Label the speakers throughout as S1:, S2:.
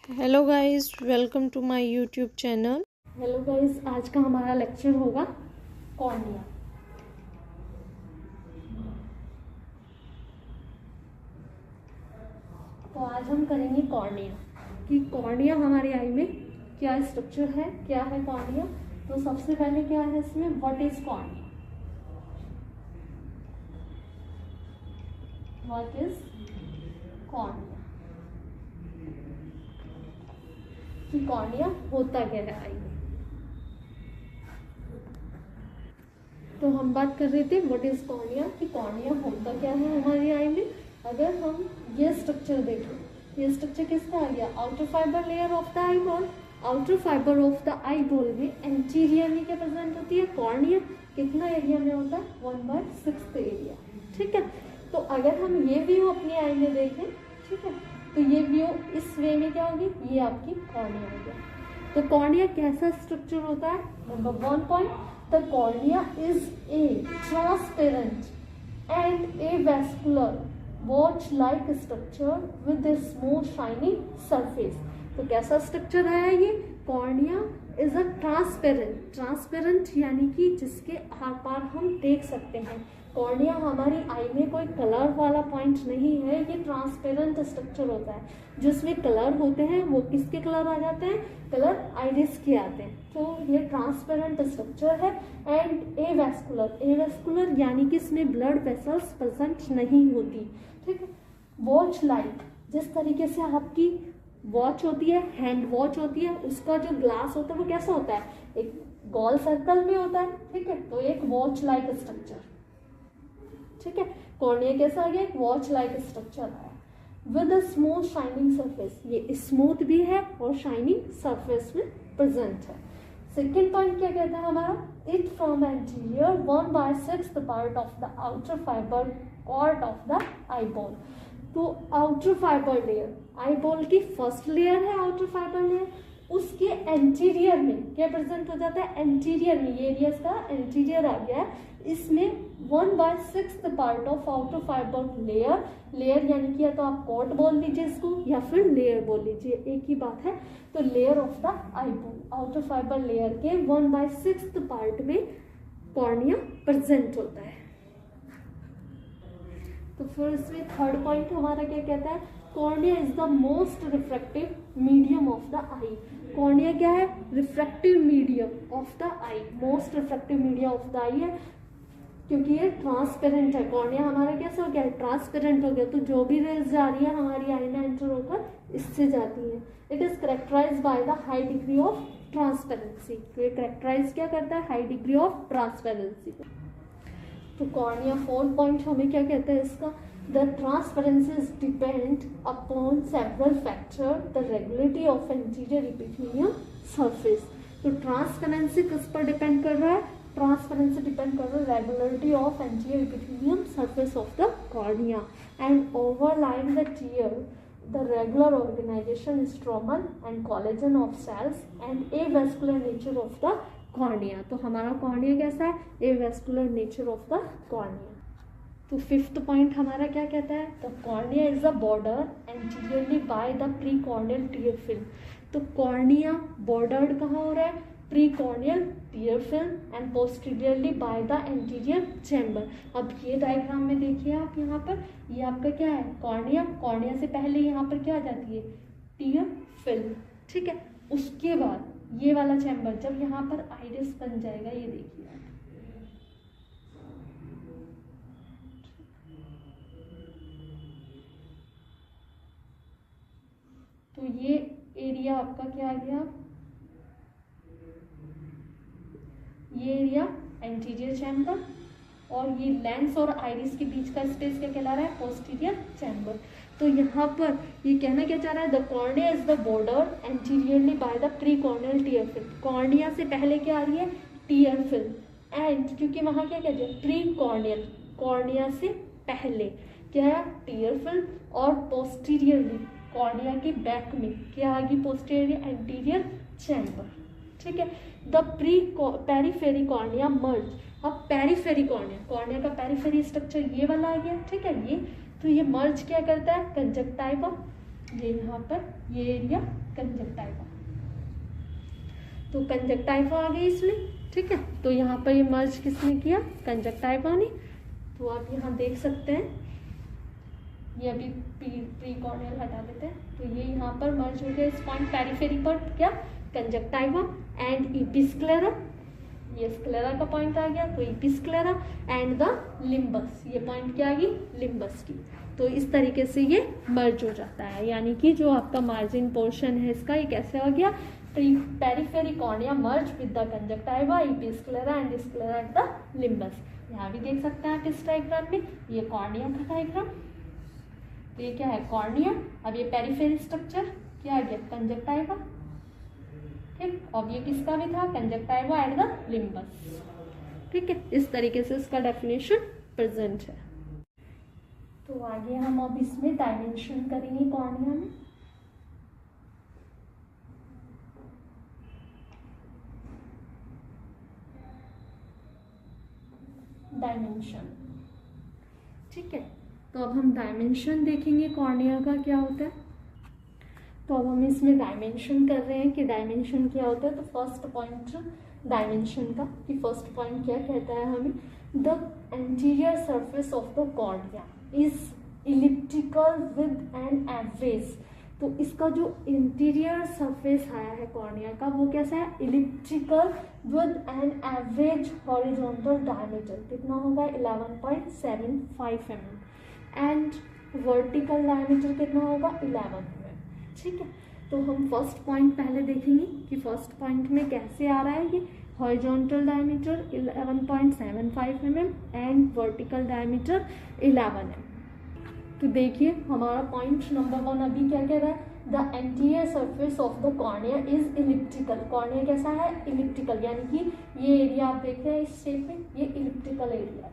S1: Hello guys, welcome to my YouTube channel.
S2: Hello guys, आज का हमारा लेक्चर होगा कॉर्निया। तो आज हम करेंगे कॉर्निया कि कॉर्निया हमारी आई में क्या स्ट्रक्चर है, क्या है कॉर्निया। तो सबसे पहले क्या है इसमें, what is cornea. What is cornea कि कॉर्निया होता क्या है आई में। तो हम बात कर रहे थे व्हाट इज कॉर्निया कि कॉर्निया होता क्या है हमारी आई में। अगर हम ये स्ट्रक्चर देखें, ये स्ट्रक्चर किसका आ गया, outer fibre layer of the eye ball. Outer fibre of the eye ball में एंटीरियर में क्या प्रेजेंट होती है, कॉर्निया। कितना एरिया में होता है, 1/6 एरिया। ठीक है, तो अगर हम ये व्यू अपनी आई में देखें, ठीक है, तो ये व्यू इस वे में क्या होगी, ये आपकी कॉर्निया हो गया। तो कॉर्निया कैसा स्ट्रक्चर होता है, number 1 point, the cornea is a transparent and A vascular watch like structure with a smooth shining surface. तो कैसा स्ट्रक्चर है ये, कॉर्निया इज अ ट्रांसपेरेंट यानी कि जिसके आर पार हम देख सकते हैं। कॉर्निया हमारी आई में कोई कलर वाला पॉइंट नहीं है, ये ट्रांसपेरेंट स्ट्रक्चर होता है। जिसमें कलर होते हैं वो किसके कलर आ जाते हैं, कलर आइरिस के आते हैं। तो ये ट्रांसपेरेंट स्ट्रक्चर है एंड ए वेस्कुलर यानी कि इसमें ब्लड वेसल्स प्रेजेंट नहीं होती। ठीक है, वॉच लाइक, जिस तरीके से आपकी वॉच होती है, हैंड वॉच होती है, उसका जो ग्लास होता है वो कैसा होता है, एक गोल सर्कल में होता है। ठीक है, तो एक वॉच लाइक स्ट्रक्चर। ठीक है, कॉर्निया कैसा आ गया, एक वॉच लाइक स्ट्रक्चर है with a smooth shining surface. ये स्मूथ भी है और शाइनिंग सरफेस में प्रेजेंट है। सेकेंड पॉइंट क्या कहता है हमारा, it from anterior 1/6 part of the outer fibre cord of the eye ball. तो outer fibre layer, eye ball की फर्स्ट लेयर है आउटर फाइबर लेयर, उसके एंटीरियर में क्या प्रेजेंट हो जाता है, एंटीरियर में, ये एरिया इसका एंटीरियर आ गया है। इसमें 1/6 part of outer fibre layer यानी कि या तो आप कॉर्ड बोल लीजिए इसको या फिर लेयर बोल लीजिए, एक ही बात है। तो layer of the eye ball, outer fibre layer के 1/6 पार्ट में कॉर्निया प्रेजेंट होता है। तो फिर इसमें थर्ड पॉइंट हमारा क्या कहता है, cornea is the most refractive medium of the eye. Cornea क्या है, refractive medium of the eye, most refractive medium of the eye है क्योंकि ये ट्रांसपेरेंट है। कॉर्निया हमारा कैसे हो गया, ट्रांसपेरेंट हो गया। तो जो भी रेज जा रही है हमारी आई में एंटर होकर इससे जाती है। It is characterise by the high degree of transparency. तो ये करेक्टराइज क्या करता है, हाई डिग्री ऑफ ट्रांसपेरेंसी। तो कॉर्निया फोर्थ पॉइंट हमें क्या कहता है इसका, the transparency is depend upon several factor, the regularity of anterior epithelium surface. तो ट्रांसपेरेंसी किस पर डिपेंड कर रहा है, ट्रांसपेरेंसी डिपेंड कर रहा है regularity of anterior epithelium surface of the cornea and overlying the tear the regular organization stromal and collagen of cells and avascular nature of the cornea। तो हमारा कॉर्निया कैसा है, avascular nature of the cornea। तो fifth point हमारा क्या कहता है, the cornea is a border anteriorly by the pre corneal tier film. तो कॉर्निया बॉर्डर्ड कहाँ हो रहा है, pre corneal tier film and posteriorly by the anterior chamber. अब ये डायग्राम में देखिए आप, यहाँ पर ये आपका क्या है, कॉर्निया। कॉर्निया से पहले यहाँ पर क्या आ जाती है, टीयर फिल्म। ठीक है, उसके बाद ये वाला चैम्बर, जब यहाँ पर आइरिस बन जाएगा, ये देखिए आप, तो ये एरिया आपका क्या आ गया, ये एरिया एंटीरियर चैम्बर और ये लेंस और आइरिस के बीच का स्पेस क्या कहला रहा है, पोस्टीरियर चैम्बर। तो यहाँ पर ये कहना क्या चाह रहा है, the cornea is the border anteriorly by the pre corneal tier film. Cornea से पहले क्या आ रही है, टीयर फिल्म एंड, क्योंकि वहाँ क्या कहते हैं, प्री कॉर्नियल, कॉर्निया से पहले क्या है, टीयर फिल्म, और पोस्टीरियरली कॉर्निया के बैक में क्या आ गई, पोस्टीरियर एंटीरियर चैम्बर। ठीक है, द पेरीफेरी कॉर्निया मर्ज। अब पेरीफेरी कॉर्निया, कॉर्निया का पेरीफेरी स्ट्रक्चर ये वाला आ गया। ठीक है, ये तो ये मर्ज क्या करता है, कंजक्टाइवा ये यहाँ पर ये एरिया कंजक्टाइवा, तो कंजक्टाइवा आ गई इसमें, ठीक है। तो यहाँ पर ये मर्ज किसने किया, कंजक्टाइवा ने। तो आप यहाँ देख सकते हैं, ये अभी प्री कॉर्नियल हटा देते हैं, तो ये यहाँ पर मर्ज हो गया इस पॉइंट पेरिफेरी पर, क्या, कंजक्टाइवा एंड इपिस्क्लेरा, ये स्क्लेरा का पॉइंट आ गया, तो इपिस्क्लेरा एंड द लिम्बस, ये पॉइंट क्या आ गई, लिम्बस की। तो इस तरीके से ये मर्ज हो जाता है, यानी कि जो आपका मार्जिन पोर्शन है इसका, ये कैसे हो गया, periphery cornea merge with the conjunctiva, episclera and sclera at the limbus. यहाँ भी देख सकते हैं आप इस डायग्राम में, ये कॉर्निया का डायग्राम, तो ये क्या है, कॉर्निया। अब ये पेरिफेरी स्ट्रक्चर क्या आ गया, कंजक्टाइवा, ठीक। अब ये किसका भी था, कंजक्टाइवा एट द लिम्बस, ठीक है। इस तरीके से इसका डेफिनेशन प्रेजेंट है। तो आगे हम अब इसमें डायमेंशन करेंगे कॉर्निया में। डायमेंशन, ठीक है। तो अब हम डायमेंशन देखेंगे कॉर्निया का क्या होता है। तो अब हम इसमें डायमेंशन कर रहे हैं कि डायमेंशन क्या होता है। तो फर्स्ट पॉइंट डायमेंशन का, कि फर्स्ट पॉइंट क्या कहता है हमें, the anterior surface of the cornea is elliptical with an average. तो इसका जो इंटीरियर सरफेस आया है कॉर्निया का, वो कैसा है, elliptical with an average horizontal diameter, कितना होगा, 11.75 mm, एंड वर्टिकल डायमीटर कितना होगा, 11 mm, ठीक है। तो हम फर्स्ट पॉइंट पहले देखेंगे कि फर्स्ट पॉइंट में कैसे आ रहा है, ये horizontal diameter 11.75 mm and vertical diameter 11 mm। तो देखिए हमारा पॉइंट नंबर 1 अभी क्या कह रहा है, the anterior surface of the cornea is elliptical. Cornea कैसा है, इलिप्टिकल, यानी कि ये एरिया आप देख रहे हैं इस शेप में, ये इलिप्टिकल एरिया है,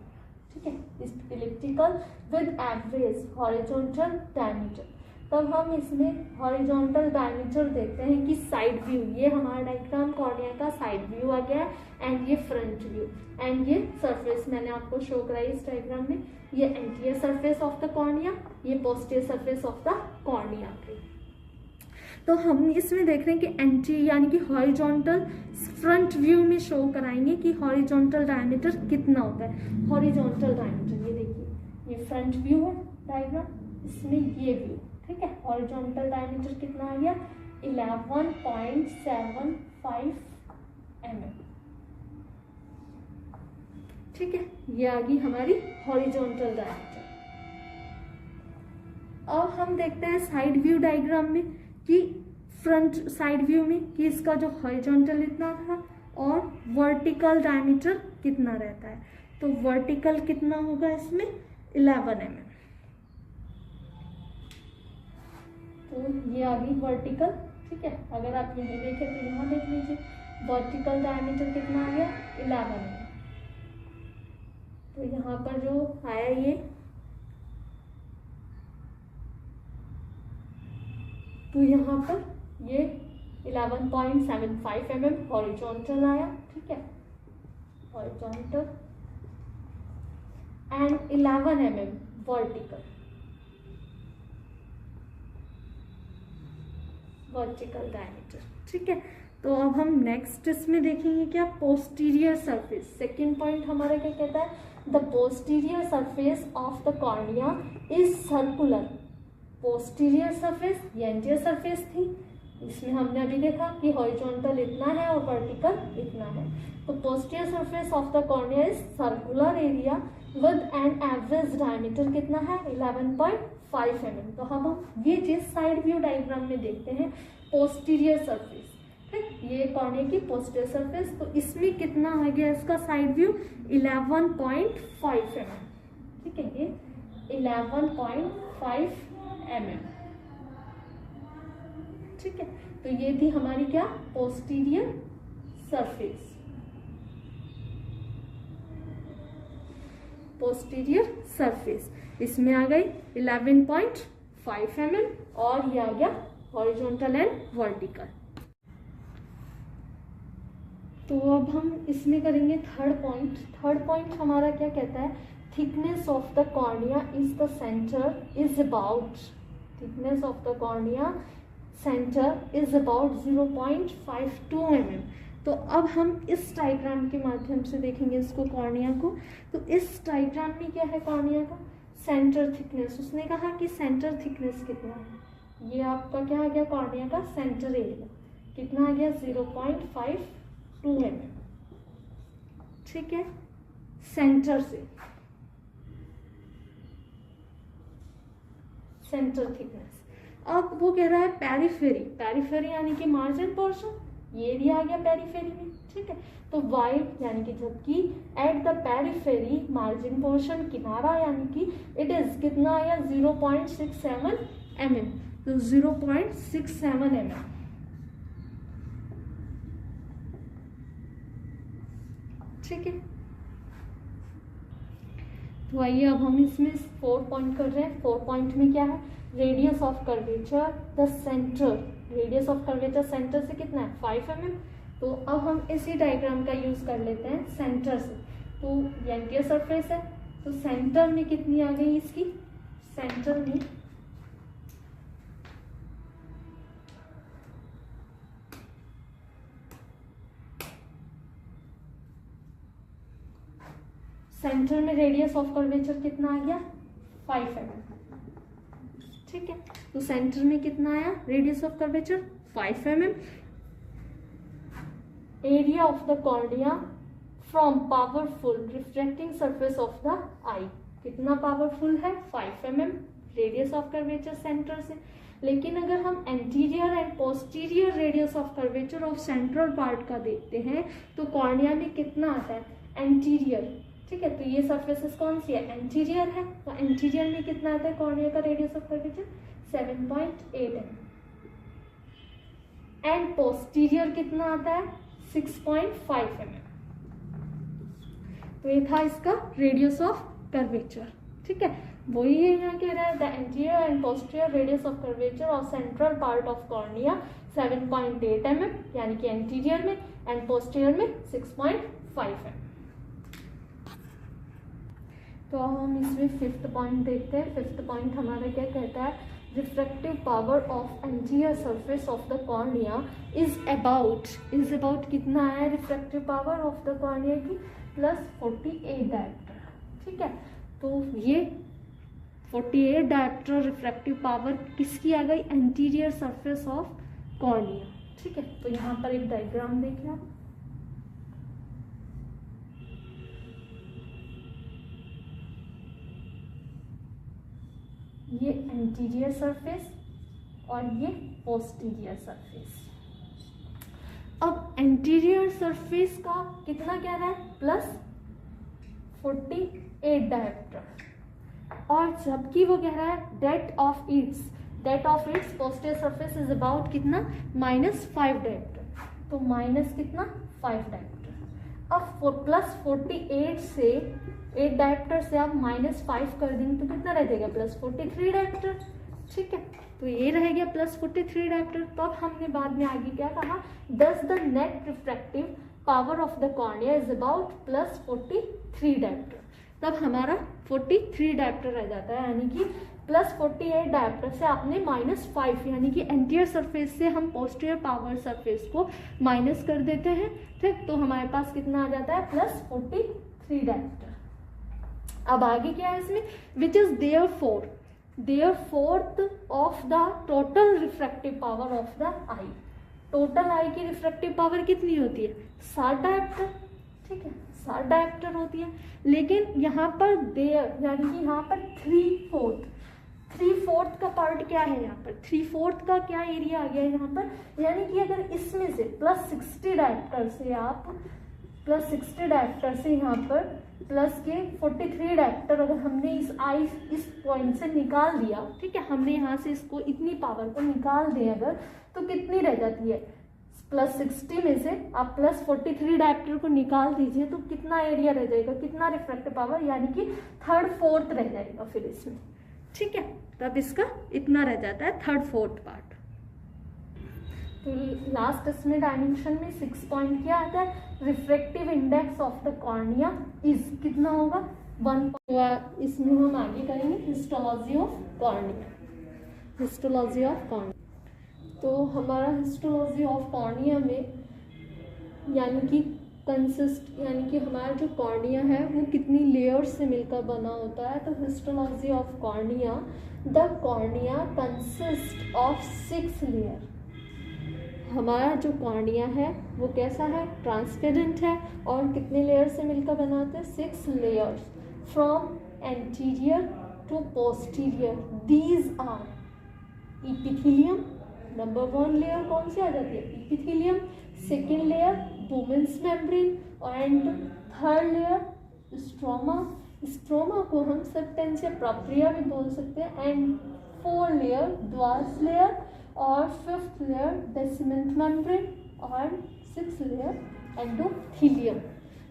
S2: ठीक है, इस elliptical with average horizontal diameter. तब हम इसमें हॉरिजॉन्टल डायमीटर देखते हैं कि साइड व्यू, ये हमारा डायग्राम कॉर्निया का साइड व्यू आ गया है एंड ये फ्रंट व्यू, एंड ये सरफेस मैंने आपको शो कराई इस डायग्राम में, ये anterior surface of the cornea, ये posterior surface of the cornea. तो हम इसमें देख रहे हैं कि एंटी यानी कि हॉरिजॉन्टल फ्रंट व्यू में शो कराएंगे कि हॉरिजॉन्टल डायमीटर कितना होता है। हॉरिजॉन्टल डायमीटर ये देखिए, ये फ्रंट व्यू है डायग्राम, इसमें ये व्यू, ठीक है। हॉरिजॉन्टल डायमीटर कितना आ गया, 11.75 mm, ठीक है, ये आ गई हमारी हॉरिजॉन्टल डायमीटर। अब हम देखते हैं साइड व्यू डायग्राम में कि फ्रंट साइड व्यू में कि इसका जो हॉरिजॉन्टल इतना था और वर्टिकल डायमीटर कितना रहता है। तो वर्टिकल कितना होगा इसमें, 11 mm। तो ये आ गई वर्टिकल, ठीक है। अगर आप यहीं देखें तो यहाँ देख लीजिए, वर्टिकल डायमीटर कितना आ गया, 11 mm। तो यहाँ पर जो आया ये, तो यहाँ पर ये 11.75 mm हॉरिजॉन्टल आया, ठीक है, horizontal and 11 mm vertical, vertical diameter, ठीक है। तो अब हम नेक्स्ट इसमें देखेंगे क्या, पोस्टीरियर सरफेस। सेकेंड पॉइंट हमारा क्या कहता है, the posterior surface of the cornea is circular. Posterior surface ये एंटीरियर सरफेस थी, इसमें हमने अभी देखा कि हॉरिजॉन्टल इतना है और वर्टिकल इतना है। तो posterior surface of the cornea is circular area with an average diameter कितना है, 11.5 mm। तो हम ये चीज साइड व्यू डायग्राम में देखते हैं, पोस्टीरियर सरफेस, ठीक, ये कॉर्निया की पोस्टीरियर सरफेस, तो इसमें कितना आ गया इसका साइड व्यू, 11.5 mm, ठीक है, ये 11.5 mm, ठीक है। तो ये थी हमारी क्या, पोस्टीरियर सरफेस, पोस्टीरियर सरफेस, इसमें आ गई 11.5 mm और ये आ गया हॉरिजॉन्टल एंड वर्टिकल। तो अब हम इसमें करेंगे थर्ड पॉइंट। थर्ड पॉइंट हमारा क्या कहता है, thickness of the cornea is the centre is about thickness of the cornea centre is about 0.52 mm। तो अब हम इस डायग्राम के माध्यम से देखेंगे इसको, कॉर्निया को। तो इस डायग्राम में क्या है कॉर्निया का सेंटर थिकनेस, उसने कहा कि सेंटर थिकनेस कितना है, ये आपका क्या आ गया कॉर्निया का सेंटर एरिया कितना आ गया 0.52 mm, ठीक है, सेंटर से सेंटर थिकनेस। अब वो कह रहा है पेरिफेरी, पेरिफेरी यानी कि मार्जिन पोर्शन, ये एरिया आ गया पेरिफेरी में, ठीक है। तो वाइड यानी कि जबकि at the periphery margin portion किनारा यानी कि इट इज कितना आया 0.67 mm, तो 0.67 mm, ठीक है। तो आइए अब हम इसमें 4 पॉइंट कर रहे हैं। 4 पॉइंट में क्या है, radius of curvature the centre, radius of curvature centre से कितना है 5 mm। तो अब हम इसी डायग्राम का यूज कर लेते हैं सेंटर से। तो एंटीरियर सरफेस है, तो सेंटर में कितनी आ गई इसकी, सेंटर में सेंटर में रेडियस ऑफ कर्वेचर कितना आ गया 5 mm, ठीक है। तो सेंटर में कितना आया radius of curvature 5 mm। Area of the cornea from powerful refracting surface of the eye, कितना पावरफुल है 5 mm radius of curvature centre से। लेकिन अगर हम anterior and posterior radius of curvature of central part का देखते हैं तो कॉर्निया में कितना आता है एंटीरियर, ठीक है। तो ये सरफेसेस कौन सी है एंटीरियर है, तो एंटीरियर में कितना आता है कॉर्निया का radius of curvature 7.8 mm, and posterior कितना आता है 6.5 mm। तो ये था इसका रेडियस ऑफ कर्वेचर, ठीक है। वही है यहाँ कह रहा है the anterior and posterior radius of curvature of central part of cornea 7.8 mm, यानी कि एंटीरियर में, एंड पोस्टीरियर में 6.5 mm। तो अब हम इसमें 5th पॉइंट देखते हैं। 5th पॉइंट हमारा क्या कहता है, refractive power of anterior surface of the cornea is about कितना है refractive power of the cornea की +48 डायप्टर, ठीक है। तो ये 48 डायप्टर रिफ्रैक्टिव पावर किसकी आ गई एंटीरियर सरफेस ऑफ कॉर्निया, ठीक है। तो यहाँ पर एक डायग्राम देखिए आप, ये एंटीरियर सरफेस और ये पोस्टीरियर सरफेस। अब एंटीरियर सरफेस का कितना कह रहा है +48 डायप्टर, और जबकि वो कह रहा है that of its posterior surface is about कितना -5 डायप्टर, तो माइनस कितना 5 डायप्टर। अब +48 से 8 डायप्टर से आप -5 कर देंगे तो कितना रह जाएगा +43 डायप्टर, ठीक है। तो ये रह गया +43 डायप्टर। तो अब हमने बाद में आगे क्या कहा, दस the net refractive power of the cornea is about +43 dioptre. तब हमारा 43 डायप्टर रह जाता है, यानी कि +48 डायप्टर से आपने -5 यानी कि एंटीरियर सरफेस से हम पोस्टीरियर पावर सरफेस को माइनस कर देते हैं, ठीक। तो हमारे पास कितना आ जाता है +43 डायप्टर। अब आगे क्या है इसमें, which is there fourth of the total refractive power of the eye. Total eye की रिफ्रैक्टिव पावर कितनी होती है 60 डायप्टर, ठीक है, 60 डायप्टर होती है। लेकिन यहाँ पर देयर यानी कि यहाँ पर 3/4 का पार्ट क्या है, यहाँ पर 3/4 का क्या एरिया आ गया यहाँ पर, यानी कि अगर इसमें से +60 डायप्टर से आप +60 डायप्टर से यहाँ पर प्लस के 43 डायप्टर अगर हमने इस पॉइंट से निकाल दिया, ठीक है, हमने यहाँ से इसको इतनी पावर को निकाल दिया अगर, तो कितनी रह जाती है +60 में से आप +43 डायप्टर को निकाल दीजिए तो कितना एरिया रह जाएगा, कितना रिफ्रैक्टिव पावर, यानी कि 3/4 रह जाएगा फिर इसमें, ठीक है। तब इसका इतना रह जाता है 3/4 पार्ट। तो लास्ट इसमें डायमेंशन में 6 पॉइंट क्या आता है, refractive index of the cornea is कितना होगा 1। इसमें हम आगे करेंगे histology of cornea. Histology of cornea. तो हमारा हिस्टोलॉजी ऑफ कॉर्निया में यानी कि हमारा जो कॉर्निया है वो कितनी लेयर्स से मिलकर बना होता है। तो histology of cornea, the cornea consist of 6 layer. हमारा जो कॉर्निया है वो कैसा है, ट्रांसपेरेंट है और कितने लेयर से मिलकर बना होता है, 6 layers. From anterior to posterior these are epithelium, number 1 layer कौन सी आ जाती है, epithelium. Second layer Bowman's membrane and third layer stroma. Stroma को हम सबस्टेंशिया प्रोप्रिया भी बोल सकते हैं। एंड 4 लेयर ड्वार्स लेयर और 5th लेयर बेसमेंट मेम्ब्रेन और 6th लेयर एंडोथीलियम।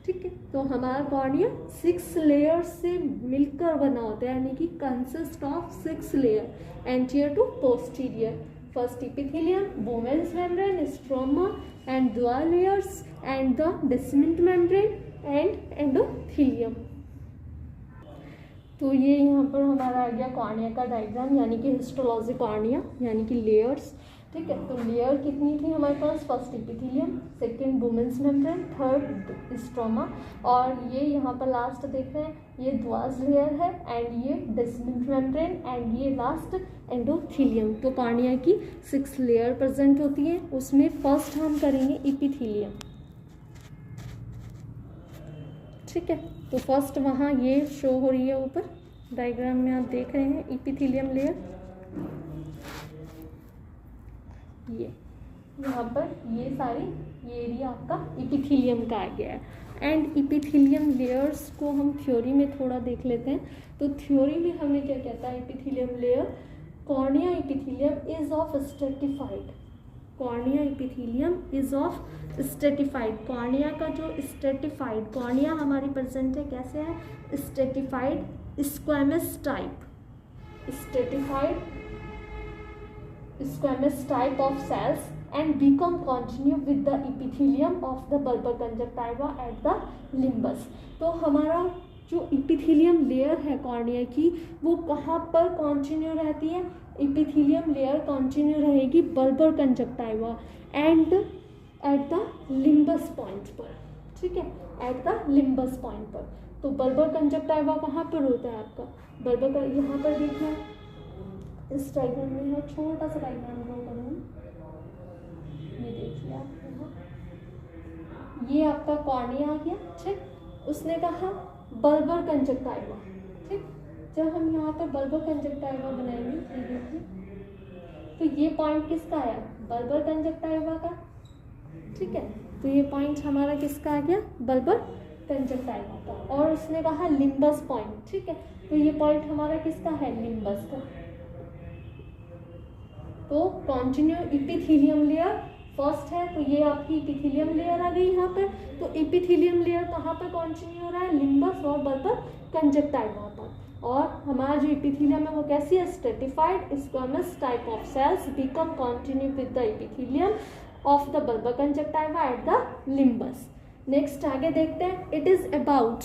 S2: ठीक है, तो हमारा कॉर्निया 6 लेयर से मिलकर बना होता है, यानी कि consist of 6 layer anterior to posterior. First epithelium, Bowman's membrane, stroma and 12 layers and the basement membrane and endothelium। तो ये यहाँ पर हमारा आ गया कॉर्निया का डायग्राम, यानी कि हिस्टोलॉजी कॉर्निया यानी कि लेयर्स। ठीक है, तो लेयर कितनी थी हमारे पास, first epithelium, second Bowman's membrane, third stroma और ये यहाँ पर लास्ट देख रहे हैं ये द्वास लेयर है एंड ये बेसमेंट मेम्ब्रेन एंड ये लास्ट एंडोथीलियम। तो कॉर्निया की 6 लेयर प्रेजेंट होती है, उसमें फर्स्ट हम करेंगे इपिथेलियम। ठीक है, तो फर्स्ट वहाँ ये शो हो रही है ऊपर डायग्राम में, आप देख रहे हैं इपिथेलियम लेयर। ये यहाँ पर ये एरिया आपका इपिथेलियम का आ गया है। एंड इपिथेलियम लेयर्स को हम थ्योरी में थोड़ा देख लेते हैं। तो थ्योरी में हमें क्या कहता है, epithelium layer, cornea epithelium is of stratified. Cornea epithelium is of stratified. Cornea का जो स्ट्रेटिफाइड कॉर्निया हमारी प्रेजेंट है, कैसे है, stratified squamous type, stratified squamous type of cells and become continue with the epithelium of the bulbar conjunctiva at the limbus। तो हमारा जो epithelium layer है कॉर्निया की वो कहाँ पर कंटिन्यू रहती है, इपिथेलियम लेयर कंटिन्यू रहेगी bulbar conjunctiva and at the limbus point पर। ठीक है, एट द लिम्बस पॉइंट पर। तो बल्बर कंजक्टाइवा कहाँ पर होता है आपका, बल्बर का यहाँ पर देखना है, इस डायग्राम में है, छोटा सा डायग्राम ड्रॉ करूँ, ये देखिए आप यहाँ, ये आपका कॉर्निया आ गया। ठीक, उसने कहा बल्बर कंजक्टाइवा। ठीक, जब हम यहाँ पर बल्बर कंजक्टाइवा बनाएंगे, ये देखिए, तो ये पॉइंट किसका आया, बल्बर कंजक्टाइवा का। ठीक है, तो ये पॉइंट हमारा किसका आ गया, बल्बर कंजक्टाइवा का। और उसने कहा लिम्बस पॉइंट। ठीक है, तो ये पॉइंट हमारा किसका है, लिम्बस का। तो कॉन्टिन्यू इपिथेलियम लेयर फर्स्ट है, तो ये आपकी इपिथेलियम लेयर आ गई यहाँ पर। तो इपिथेलियम लेयर कहाँ पर कॉन्टिन्यू हो रहा है, लिम्बस और बल्बर कंजक्टाइवा पर। और हमारा जो इपिथेलियम है वो कैसी है, stratified squamous type of cells become continue with the epithelium of the bulbar conjunctiva at the limbus. Next आगे देखते हैं, it is about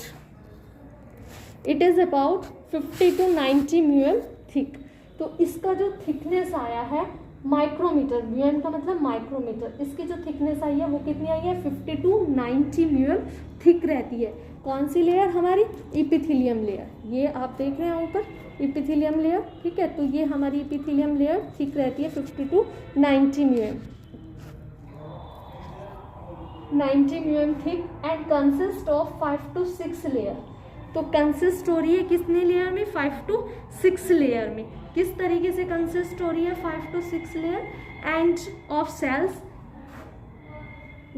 S2: 50 to 90 mu m thick. तो इसका जो थिकनेस आया है माइक्रोमीटर, म्यूएम का मतलब माइक्रोमीटर, इसकी जो थिकनेस आई है वो कितनी आई है, 50 to 90 म्यूएम थिक रहती है। कौन सी लेयर, हमारी इपिथेलियम लेयर। ये आप देख रहे हैं ऊपर इपिथेलियम लेयर। ठीक है, तो ये हमारी इपिथेलियम लेयर थिक रहती है 50 to 90 mu m, 90 mu m thick and consist of 5 to 6 layer. तो कंसिस्ट हो रही है कितने लेयर में, 5 to 6 लेयर में। किस तरीके से कंसिस्ट हो रही है, 5 to 6 layer and of cells.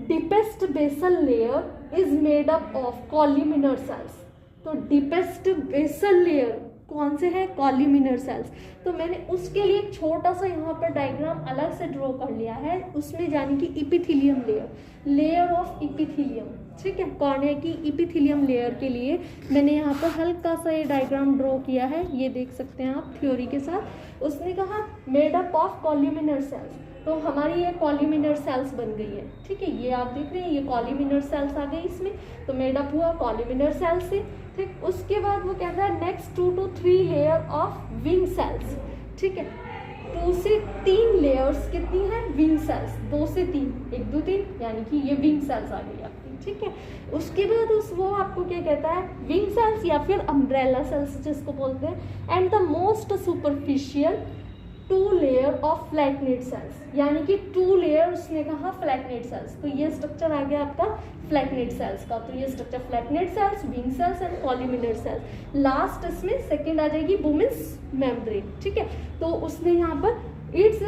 S2: Deepest basal layer is made up of columnar cells. तो डीपेस्ट बेसल लेयर कौन से है, कॉल्यूमिनर सेल्स। तो मैंने उसके लिए एक छोटा सा यहाँ पर डायग्राम अलग से ड्रॉ कर लिया है, उसमें यानी कि epithelium layer, layer of epithelium. ठीक है, कॉर्निया की इपिथेलियम लेयर के लिए मैंने यहाँ पर हल्का सा ये डायग्राम ड्रॉ किया है, ये देख सकते हैं आप थ्योरी के साथ। उसने कहा made up of columnar cells, तो हमारी ये कॉल्यूमिनर सेल्स बन गई है। ठीक है, ये आप देख रहे हैं, ये कॉल्यूमिनर सेल्स आ गई इसमें, तो मेड अप हुआ कॉल्यूमिनर सेल्स से। ठीक, उसके बाद वो कहता है next 2 to 3 layer of wing cells. ठीक है, 2 से 3 लेयर्स कितनी है विंग सेल्स, 2 से 3, 1 2 3, यानी कि ये विंग सेल्स आ गई आपकी, ठीक है। उसके बाद वो आपको क्या कहता है, विंग सेल्स या फिर अम्ब्रेला सेल्स जिसको बोलते हैं। And the most superficial 2 layer of flattened cells, यानी कि 2 लेयर उसने कहा फ्लैटनेट सेल्स, तो ये स्ट्रक्चर आ गया आपका फ्लैटनेट सेल्स का। तो ये structure flattened cells, wing cells and columnar cells. Last इसमें सेकंड आ जाएगी वुमेन्स मेम्ब्रेन, ठीक है। तो उसने यहाँ पर इट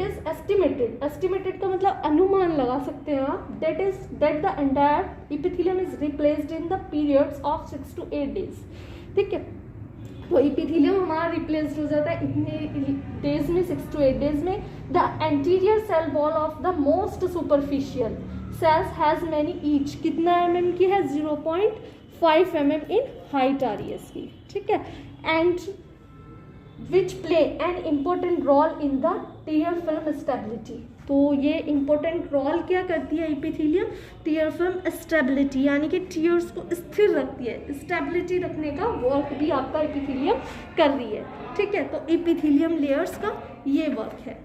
S2: इज एस्टिमेटेड का मतलब अनुमान लगा सकते हैं आप, that the entire epithelium is replaced in the periods of 6 to 8 days, ठीक है। तो इपिथेलियम हमारा रिप्लेस्ड हो जाता है इतने डेज में, 6 to 8 days में। The anterior cell wall of the most superficial cells has many each, कितना mm की है, 0.5 mm इन हाइट आ रही है इसकी, ठीक है। And which play an important role in the tear film stability, तो ये इम्पोर्टेंट रोल क्या करती है इपिथेलियम, टीयर फिल्म स्टेबिलिटी, यानी कि टीयर्स को स्थिर रखती है, स्टेबिलिटी रखने का वर्क भी आपका इपिथेलियम कर रही है, ठीक है। तो इपिथेलियम लेयर्स का ये वर्क है।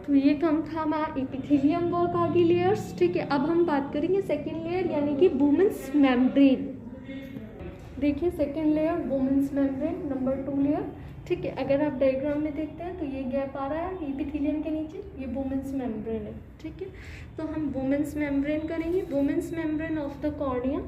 S2: तो ये कम था हमारा इपिथेलियम वर्क आगे लेयर्स, ठीक है। अब हम बात करेंगे सेकेंड लेयर यानी कि वुमेन्स मेम्ब्रेन। देखिए second layer Bowman's membrane, number 2 layer, ठीक है। अगर आप डायग्राम में देखते हैं तो ये गैप आ रहा है इपिथेलियम के नीचे, ये वुमेन्स मेम्ब्रेन है, ठीक है। तो हम वुमेन्स मेम्ब्रेन करेंगे। Bowman's membrane of the cornea,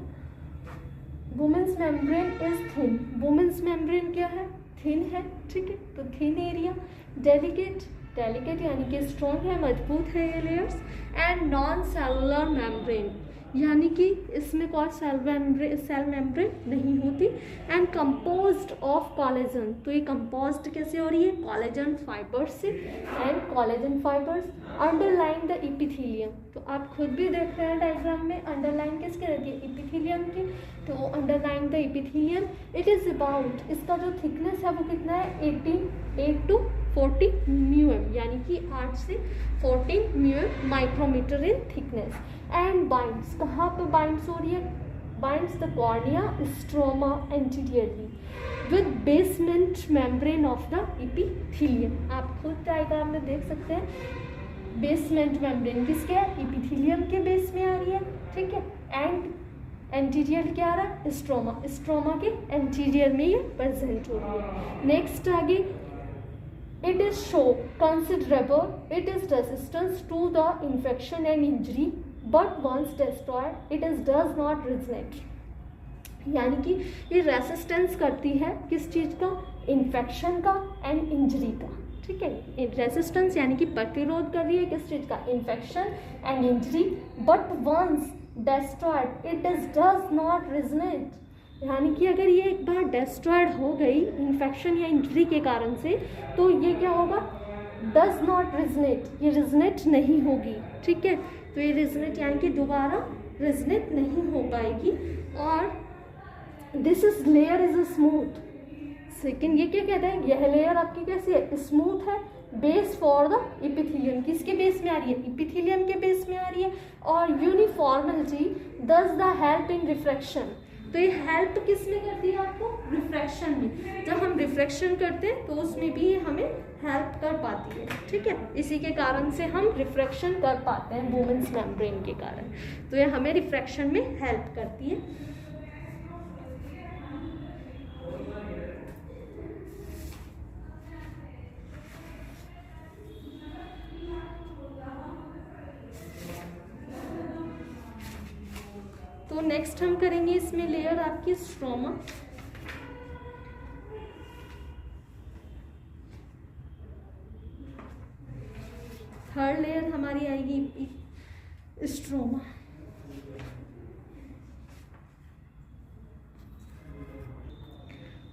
S2: Bowman's membrane is thin, Bowman's membrane क्या है, थिन है, ठीक है। तो थिन एरिया, डेलिकेट यानी कि स्ट्रॉन्ग है, मजबूत है ये layers. And non cellular membrane, यानी कि इसमें कोई सेल मेम्ब्रेन नहीं होती। एंड कंपोज्ड ऑफ कोलेजन, तो ये कंपोज्ड कैसे हो रही है, कोलेजन फाइबर्स से। And collagen fibres underline the epithelium, तो आप खुद भी देख रहे हैं डायग्राम में अंडरलाइन किसके रहती है, इपिथेलियम की। तो underline the epithelium, it is about, इसका जो थिकनेस है वो कितना है, 8 to 40 μm, यानी कि 8 से 14 μm micrometre in thickness. And binds, कहाँ पे बाइंड्स हो रही है, binds the cornea stroma anteriorly with basement membrane of the epithelium. आप खुद डायग्राम में देख सकते हैं बेसमेंट मेम्ब्रेन किसके है, इपिथेलियम के बेस में आ रही है, ठीक है। एंड एंटीरियर क्या आ रहा है, स्ट्रोमा के एंटीरियर में ये प्रेजेंट हो रही है। नेक्स्ट आगे, it is show considerable, it is resistance to the infection and injury, but once destroyed it is does not resonate, यानी कि ये रेसिस्टेंस करती है किस चीज़ का, इन्फेक्शन का एंड इंजरी का, ठीक है। रेसिस्टेंस यानी कि प्रतिरोध कर रही है किस चीज़ का, infection and injury, but once destroyed it is does not resonate, यानी कि अगर ये एक बार डिस्ट्रॉयड हो गई इन्फेक्शन या इंजरी के कारण से, तो ये क्या होगा, डज नॉट रिजनेट, ये रिजनेट नहीं होगी, ठीक है। तो ये रिजनेट यानी कि दोबारा रिजनेट नहीं हो पाएगी। और this is layer is smooth, second ये क्या कहता है, यह लेयर आपकी कैसी है, स्मूथ है। बेस फॉर द इपिथेलियम, किसके बेस में आ रही है, इपिथेलियम के बेस में आ रही है। और यूनिफॉर्मिलिटी does the help in refraction, तो ये हेल्प किस में करती है आपको, रिफ्रैक्शन में। जब हम रिफ्रैक्शन करते हैं तो उसमें भी ये हमें हेल्प कर पाती है, ठीक है। इसी के कारण से हम रिफ्रैक्शन कर पाते हैं वुमेन्स मेम्ब्रेन के कारण, तो ये हमें रिफ्रैक्शन में हेल्प करती है। तो नेक्स्ट हम करेंगे इसमें लेयर आपकी स्ट्रोमा। थर्ड लेयर हमारी आएगी स्ट्रोमा।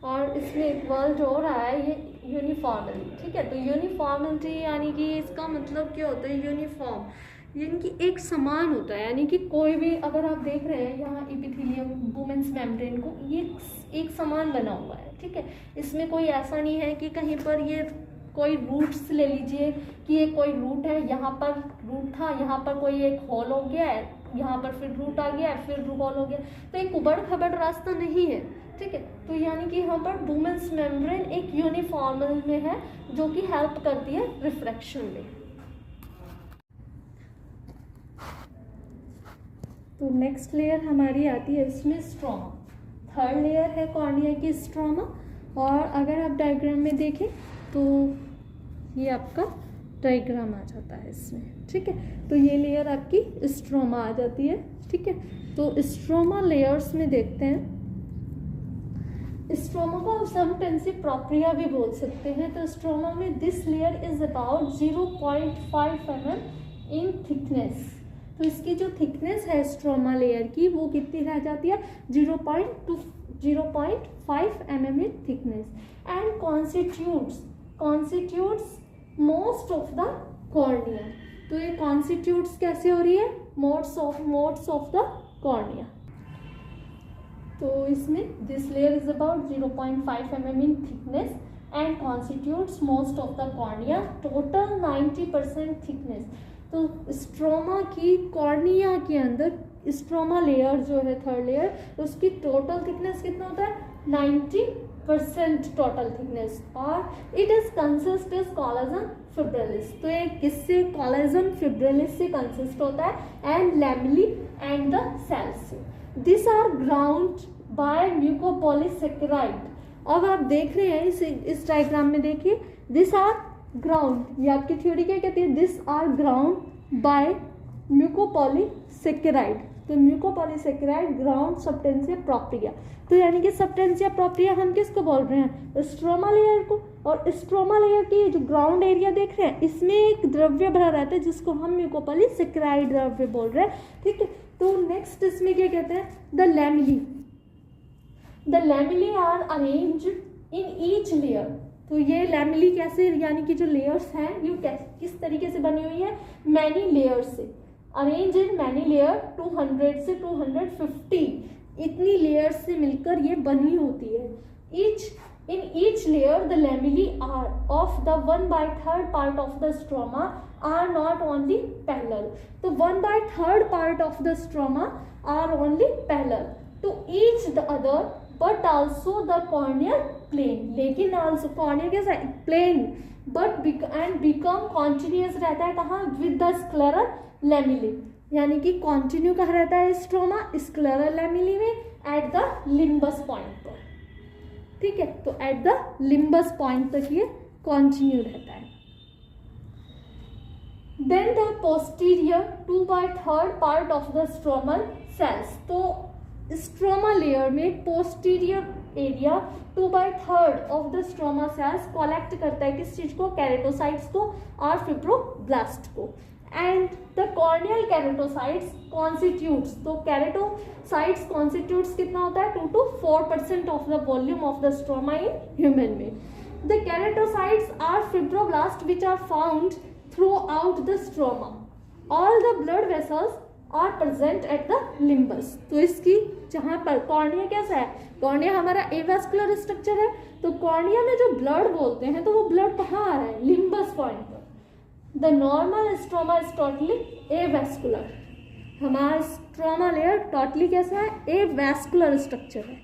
S2: और इसमें एक वर्ड और आया है ये यूनिफॉर्मिलिटी, ठीक है। तो यूनिफॉर्मिलिटी यानी कि इसका मतलब क्या होता है, यूनिफॉर्म यानी कि एक समान होता है, यानी कि कोई भी अगर आप देख रहे हैं यहाँ इपिथेलियम वुमेन्स मेम्ब्रेन को, ये एक समान बना हुआ है, ठीक है। इसमें कोई ऐसा नहीं है कि कहीं पर ये कोई रूट्स ले लीजिए कि ये कोई रूट है, यहाँ पर रूट था, यहाँ पर कोई एक होल हो गया है, यहाँ पर फिर रूट आ गया है, फिर होल हो गया, तो एक उबड़ खबड़ रास्ता नहीं है, ठीक है। तो यानी कि यहाँ पर वुमेन्स मेम्ब्रेन एक यूनिफॉर्म में है जो कि हेल्प करती है रिफ्रैक्शन में। तो नेक्स्ट लेयर हमारी आती है इसमें स्ट्रोमा। थर्ड लेयर है कॉर्निया की स्ट्रोमा, और अगर आप डायग्राम में देखें तो ये आपका डायग्राम आ जाता है इसमें, ठीक है। तो ये लेयर आपकी स्ट्रोमा आ जाती है, ठीक है। तो स्ट्रोमा लेयर्स में देखते हैं, स्ट्रोमा को आप सबटेंसिव प्रोप्रिया भी बोल सकते हैं। तो स्ट्रोमा में this layer is about 0.5 mm in thickness. तो इसकी जो थिकनेस है स्ट्रोमा लेयर की वो कितनी रह जाती है, 0.5 mm in thickness, and constitutes most of the cornea. तो ये कॉन्स्टिट्यूट्स कैसे हो रही है, मोड्स ऑफ द कॉर्निया। तो इसमें this layer is about 0.5 mm in thickness and constitutes most of the cornea, total 90% thickness. तो स्ट्रोमा की कॉर्निया के अंदर स्ट्रोमा लेयर जो है थर्ड लेयर, उसकी टोटल थिकनेस कितना होता है, 90% टोटल थिकनेस, और it is consist is collagen fibrils. तो ये किससे, कोलेजन फिब्रिलिस से कंसिस्ट होता है, and lamellae and the cells. This are ground by mucopolysaccharide. अब आप देख रहे हैं इस डायग्राम में देखिए, दिस आर ग्राउंड, ये आपकी थ्योरी क्या कहती है, this are ground by mucopolysaccharide. तो म्यूकोपॉलीसेकेराइड ग्राउंड सब्सटेंसिया प्रोप्रिया। तो यानी कि सब्सटेंसिया प्रोप्रिया हम किसको बोल रहे हैं, स्ट्रोमा लेयर को। और स्ट्रोमा लेयर की जो ग्राउंड एरिया देख रहे हैं, इसमें एक द्रव्य भरा रहता है जिसको हम म्यूकोपॉलीसेकेराइड द्रव्य बोल रहे हैं, ठीक है। तो नेक्स्ट इसमें क्या कहते हैं, the lamellae. The lamellae are arranged in each layer. तो ये लैमेली कैसे, यानी कि जो लेयर्स हैं ये किस तरीके से बनी हुई है, मैनी लेयर्स से, अरेंज इन मैनी लेयर, 200 से 250 इतनी लेयर्स से मिलकर ये बनी होती है। In each layer the lamellae are of the 1/3 part of the stroma are not only parallel. तो 1/3 part of the stroma are only parallel to each the other, but also the corneal plane. लेकिन also cornea कैसा है, plane, but and become continuous रहता है कहाँ, with the scleral lamellae. यानी कि continue कहाँ रहता है स्ट्रोमा, स्क्लेरल लैमेली में, एट द लिम्बस पॉइंट पर, ठीक है। तो एट द लिम्बस पॉइंट तक ये कॉन्टिन्यू रहता है। Then the posterior 2/3 part of the stromal cells. तो स्ट्रोमा लेयर में posterior area 2/3 of the stroma cells collect करता है किस चीज को, केराटोसाइट्स को और फिब्रोब्लास्ट को, and the corneal keratocytes constitutes. तो केराटोसाइट्स कॉन्स्टिट्यूट्स कितना होता है, 2 to 4% of the volume of the stroma in human में। The keratocytes are fibroblast which are found throughout the stroma. All the blood vessels are present at the limbus. तो इसकी जहाँ पर cornea कैसा है, कॉर्निया हमारा avascular structure है। तो कॉर्निया में जो ब्लड बोलते हैं तो वो ब्लड कहाँ आ रहा है, लिम्बस पॉइंट पर। The normal stroma is totally avascular. हमारा स्ट्रोमा लेयर टोटली कैसा है, एवास्कुलर स्ट्रक्चर है।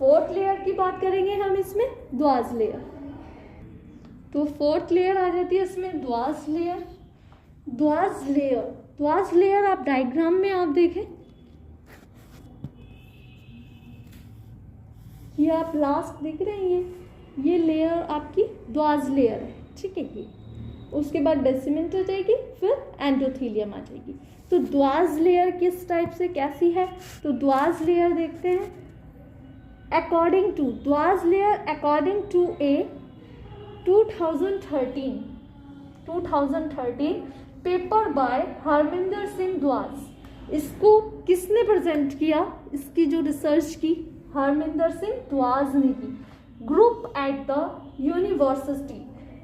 S2: फोर्थ लेयर की बात करेंगे हम इसमें, द्वाज लेयर। तो फोर्थ लेयर आ जाती है इसमें द्वाज लेयर। द्वाज लेयर आप डायग्राम में आप देखें, ये आप लास्ट देख रहे हैं, ये लेयर आपकी द्वाज लेयर है, ठीक है। ये उसके बाद बेसिमेंट हो जाएगी, फिर एंडोथीलियम आ जाएगी। तो द्वाज लेयर किस टाइप से कैसी है, तो द्वाज लेयर देखते हैं। According to Dua's layer, according to a 2013 paper by Harminder Singh Dua. इसको किसने प्रेजेंट किया, इसकी जो रिसर्च की हरमिंदर सिंह द्वाज ने की। ग्रुप एट द यूनिवर्सिटी,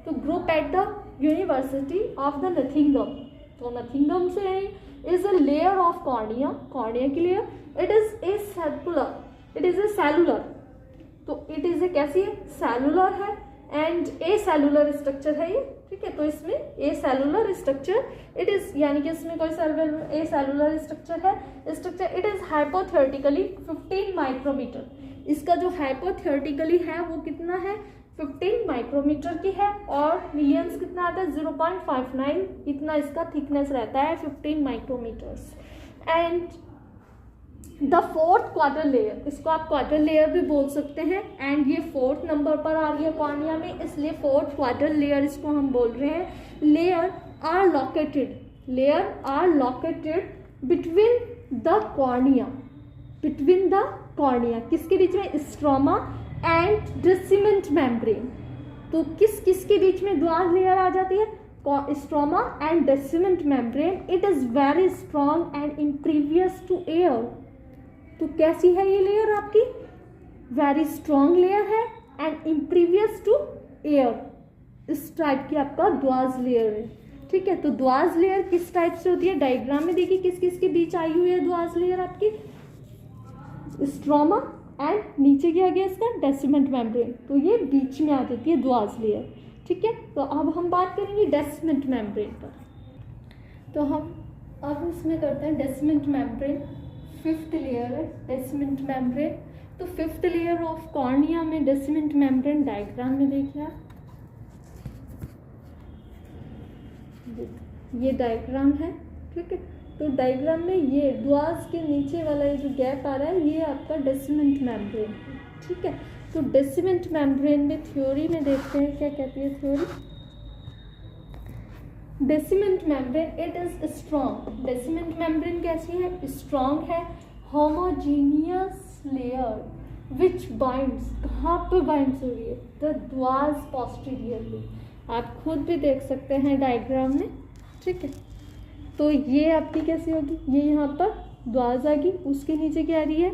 S2: तो group at the university of the Nottingham. तो नथिंगम से है, is a layer of cornea, cornea की लेयर। इट इज ए सेलुलर, तो इट इज ए कैसी है, सेलुलर है, एंड ए सेलुलर स्ट्रक्चर है ये, ठीक है। तो इसमें acellular structure it is, यानी कि इसमें कोई ए सेलुलर स्ट्रक्चर है, structure it is hypothetically 15 micrometre. इसका जो हाइपोथेटिकली है वो कितना है, 15 माइक्रोमीटर की है, और मिलियंस कितना आता है, 0.59 इतना इसका थिकनेस रहता है, 15 micrometres. And the fourth quarter layer, इसको आप क्वार्टर लेयर भी बोल सकते हैं, एंड ये फोर्थ नंबर पर आ रही है कॉर्निया में, इसलिए फोर्थ क्वार्टर लेयर इसको हम बोल रहे हैं। Layer are located between the cornea, किसके बीच में, स्ट्रोमा एंड डेसिमेंट मेम्ब्रेन। तो किसके बीच में द्वार लेयर आ जाती है, stroma and Descemet membrane. It is very strong and impervious to air. तो कैसी है ये लेयर आपकी, वेरी स्ट्रॉन्ग लेयर है एंड इम्प्रीवियस टू एयर, इस टाइप की आपका द्वाज लेयर है, ठीक है। तो द्वाज लेयर किस टाइप से होती है, डायग्राम में देखिए किस किस के बीच आई हुई है द्वाज लेयर आपकी, स्ट्रोमा एंड नीचे क्या गया इसका, डेसिमेंट मेम्ब्रेन। तो ये बीच में आ जाती है द्वाज लेयर, ठीक है। तो अब हम बात करेंगे डेसिमेंट मेम्ब्रेन पर। तो हम अब इसमें करते हैं डेसिमेंट मेम्ब्रेन, फिफ्थ लेयर है डेसिमेंट मेम्ब्रेन। तो फिफ्थ लेयर ऑफ कॉर्निया में डेसिमेंट मेम्ब्रेन डायग्राम में देखिए आप, ये डायग्राम है, ठीक है। तो डायग्राम में ये द्वाज के नीचे वाला ये जो गैप आ रहा है ये आपका डेसिमेंट मेम्ब्रेन है, ठीक है। तो डेसिमेंट मेम्ब्रेन में थ्योरी में देखते हैं क्या कहती है theory. Descemet membrane it is strong, Descemet membrane कैसी है, स्ट्रॉन्ग है, होमोजीनियस लेयर विच बाइंड्स, कहाँ पे बाइंड्स हो रही है, द द्वाज पोस्टीरियरली। आप खुद भी देख सकते हैं डायग्राम में, ठीक है। तो ये आपकी कैसी होगी, ये यहाँ पर द्वाज आ गई, उसके नीचे क्या आ रही है,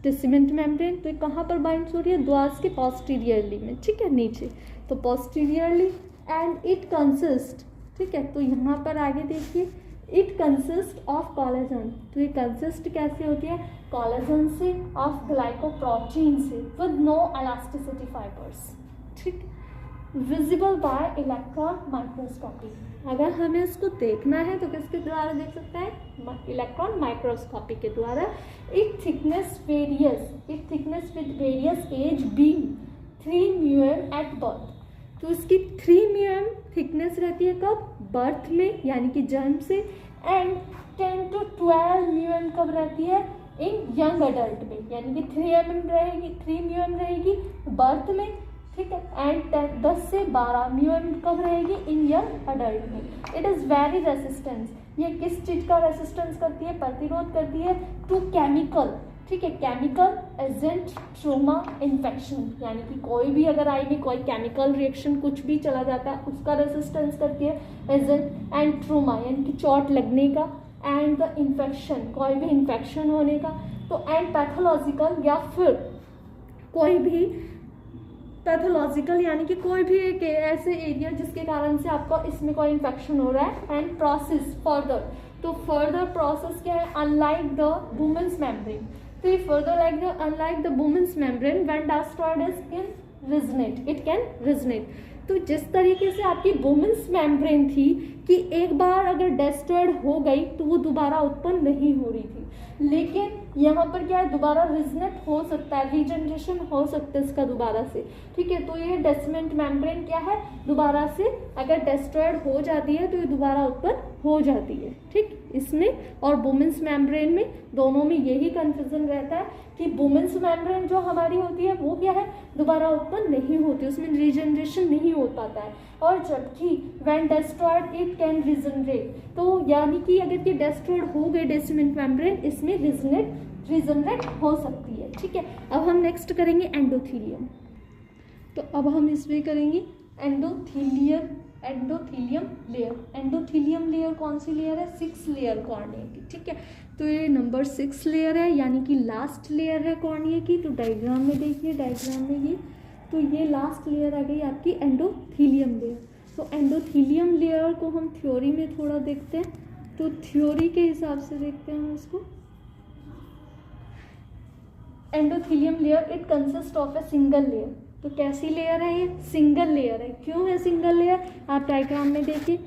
S2: डेसिमेंट मेम्ब्रेन। तो ये कहाँ पर बाइंड्स हो रही है, द्वाज के पोस्टीरियरली में, ठीक है, नीचे। तो पोस्टीरियरली एंड इट कंसिस्ट, ठीक है। तो यहाँ पर आगे देखिए, इट कंसिस्ट ऑफ कोलेजन। तो ये कंसिस्ट कैसे होती है, कोलेजन से, ऑफ ग्लाइकोप्रोटीन से, विद नो इलास्टिसिटी फाइबर्स, ठीक, विजिबल बाय इलेक्ट्रॉन माइक्रोस्कोपी। अगर हमें इसको देखना है तो किसके द्वारा देख सकते हैं, इलेक्ट्रॉन माइक्रोस्कोपी के द्वारा। It thickness with various age being 3 mm at birth. तो इसकी 3 mm थिकनेस रहती है कब, बर्थ में, यानी कि जन्म से, एंड 10 to 12 mm कब रहती है, इन यंग अडल्ट में, यानी कि 3 mm रहेगी बर्थ में, ठीक है, एंड 10 से 12 mm कब रहेगी, इन यंग अडल्ट में। इट इज़ वेरी रेसिस्टेंस, ये किस चीज़ का रेसिस्टेंस करती है, प्रतिरोध करती है, टू केमिकल, ठीक है, केमिकल एजेंट ट्रोमा इन्फेक्शन, यानी कि कोई भी अगर आई में कोई केमिकल रिएक्शन कुछ भी चला जाता है उसका रेसिस्टेंस करती है, एजेंट एंड ट्रोमा यानी कि चोट लगने का, एंड द इन्फेक्शन कोई भी इन्फेक्शन होने का, तो एंड पैथोलॉजिकल या फिर कोई भी पैथोलॉजिकल यानी कि कोई भी एक ऐसे एरिया जिसके कारण से आपको इसमें कोई इन्फेक्शन हो रहा है, एंड प्रोसेस फर्दर, तो फर्दर प्रोसेस क्या है, अनलाइक द वुमेन्स मेम्ब्रेन। तो ये further like unlike the Bowman's membrane when destroyed it can regenerate. तो जिस तरीके से आपकी वुमेन्स मेम्ब्रेन थी कि एक बार अगर डेस्ट्रॉयड हो गई तो वो दोबारा उत्पन्न नहीं हो रही थी, लेकिन यहाँ पर क्या है, दोबारा रिजनेट हो सकता है, रीजनरेशन हो सकता है इसका दोबारा से, ठीक है। तो ये डेसिमेंट मेम्ब्रेन क्या है, दोबारा से अगर डेस्ट्रॉयड हो जाती है तो ये दोबारा उत्पन्न हो जाती है, ठीक। इसमें और वुमेन्स मेम्ब्रेन में दोनों में यही कंफ्यूजन रहता है कि वुमेन्स मेम्ब्रेन जो हमारी होती है वो क्या है, दोबारा उत्पन्न नहीं होती, उसमें रीजनरेशन नहीं हो पाता है, और जबकि when destroyed it can regenerate, तो यानी कि अगर ये डेस्ट्रॉयड हो गए डेसिमेंट मेम्ब्रेन, इसमें रीजनरेट हो सकती है, ठीक है। अब हम नेक्स्ट करेंगे एंडोथीलियम। तो अब हम इसमें करेंगे एंडोथीलियम लेयर। एंडोथीलियम लेयर कौन सी लेयर है, 6 लेयर कॉर्निया की, ठीक है। तो ये नंबर 6 लेयर है, यानी कि लास्ट लेयर है कॉर्निया की। तो डायग्राम में देखिए, डायग्राम में ये, तो ये लास्ट लेयर आ गई आपकी एंडोथीलियम लेयर। तो एंडोथीलियम लेयर को हम थ्योरी में थोड़ा देखते हैं, तो थ्योरी के हिसाब से देखते हैं हम इसको। Endothelium layer it consist of A single layer, तो कैसी लेयर है ये? सिंगल लेयर है। क्यों है सिंगल लेयर? आप डायग्राम में देखिए,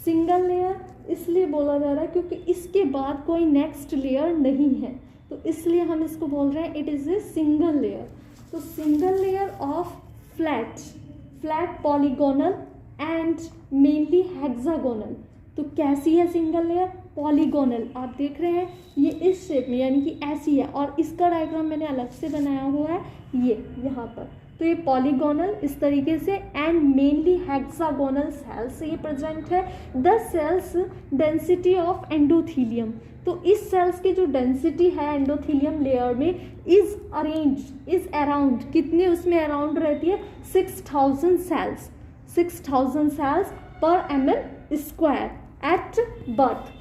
S2: सिंगल लेयर इसलिए बोला जा रहा है क्योंकि इसके बाद कोई नेक्स्ट लेयर नहीं है, तो इसलिए हम इसको बोल रहे हैं it is a single layer. तो single layer of flat polygonal and mainly hexagonal. तो कैसी है सिंगल लेयर? पॉलीगोनल। आप देख रहे हैं ये इस शेप में यानी कि ऐसी है, और इसका डायग्राम मैंने अलग से बनाया हुआ है ये यहाँ पर। तो ये पॉलीगोनल इस तरीके से एंड मेनली हेक्सागोनल सेल्स ये प्रेजेंट है। The cells density of endothelium. तो इस सेल्स की जो डेंसिटी है एंडोथीलियम लेयर में इज अराउंड, कितनी उसमें अराउंड रहती है? 6000 cells, 6000 cells per mm square at birth,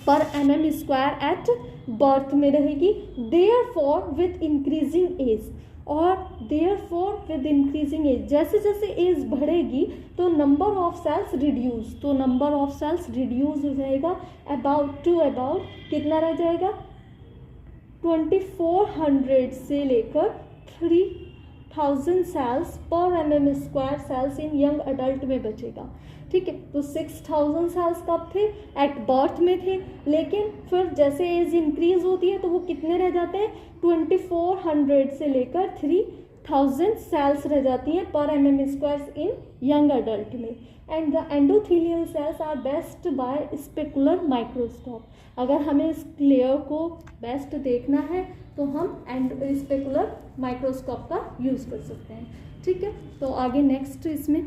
S2: per mm square at birth में रहेगी। देयरफॉर विद इंक्रीजिंग एज, और देयरफॉर विद इंक्रीजिंग एज, जैसे जैसे एज बढ़ेगी तो नंबर ऑफ सेल्स रिड्यूस, तो नंबर ऑफ सेल्स रिड्यूस हो जाएगा अबाउट कितना रह जाएगा? 2400 से लेकर 3000 cells per mm square sales इन यंग अडल्ट में बचेगा। ठीक है, तो 6000 सेल्स कब थे? एट बर्थ में थे, लेकिन फिर जैसे एज इंक्रीज होती है तो वो कितने रह जाते हैं? 2400 से लेकर 3000 सेल्स रह जाती हैं per mm square in young adult में। And the endothelial cells are best by specular microscope. अगर हमें इस लेयर को बेस्ट देखना है तो हम स्पेकुलर माइक्रोस्कोप का यूज़ कर सकते हैं। ठीक है, तो आगे नेक्स्ट इसमें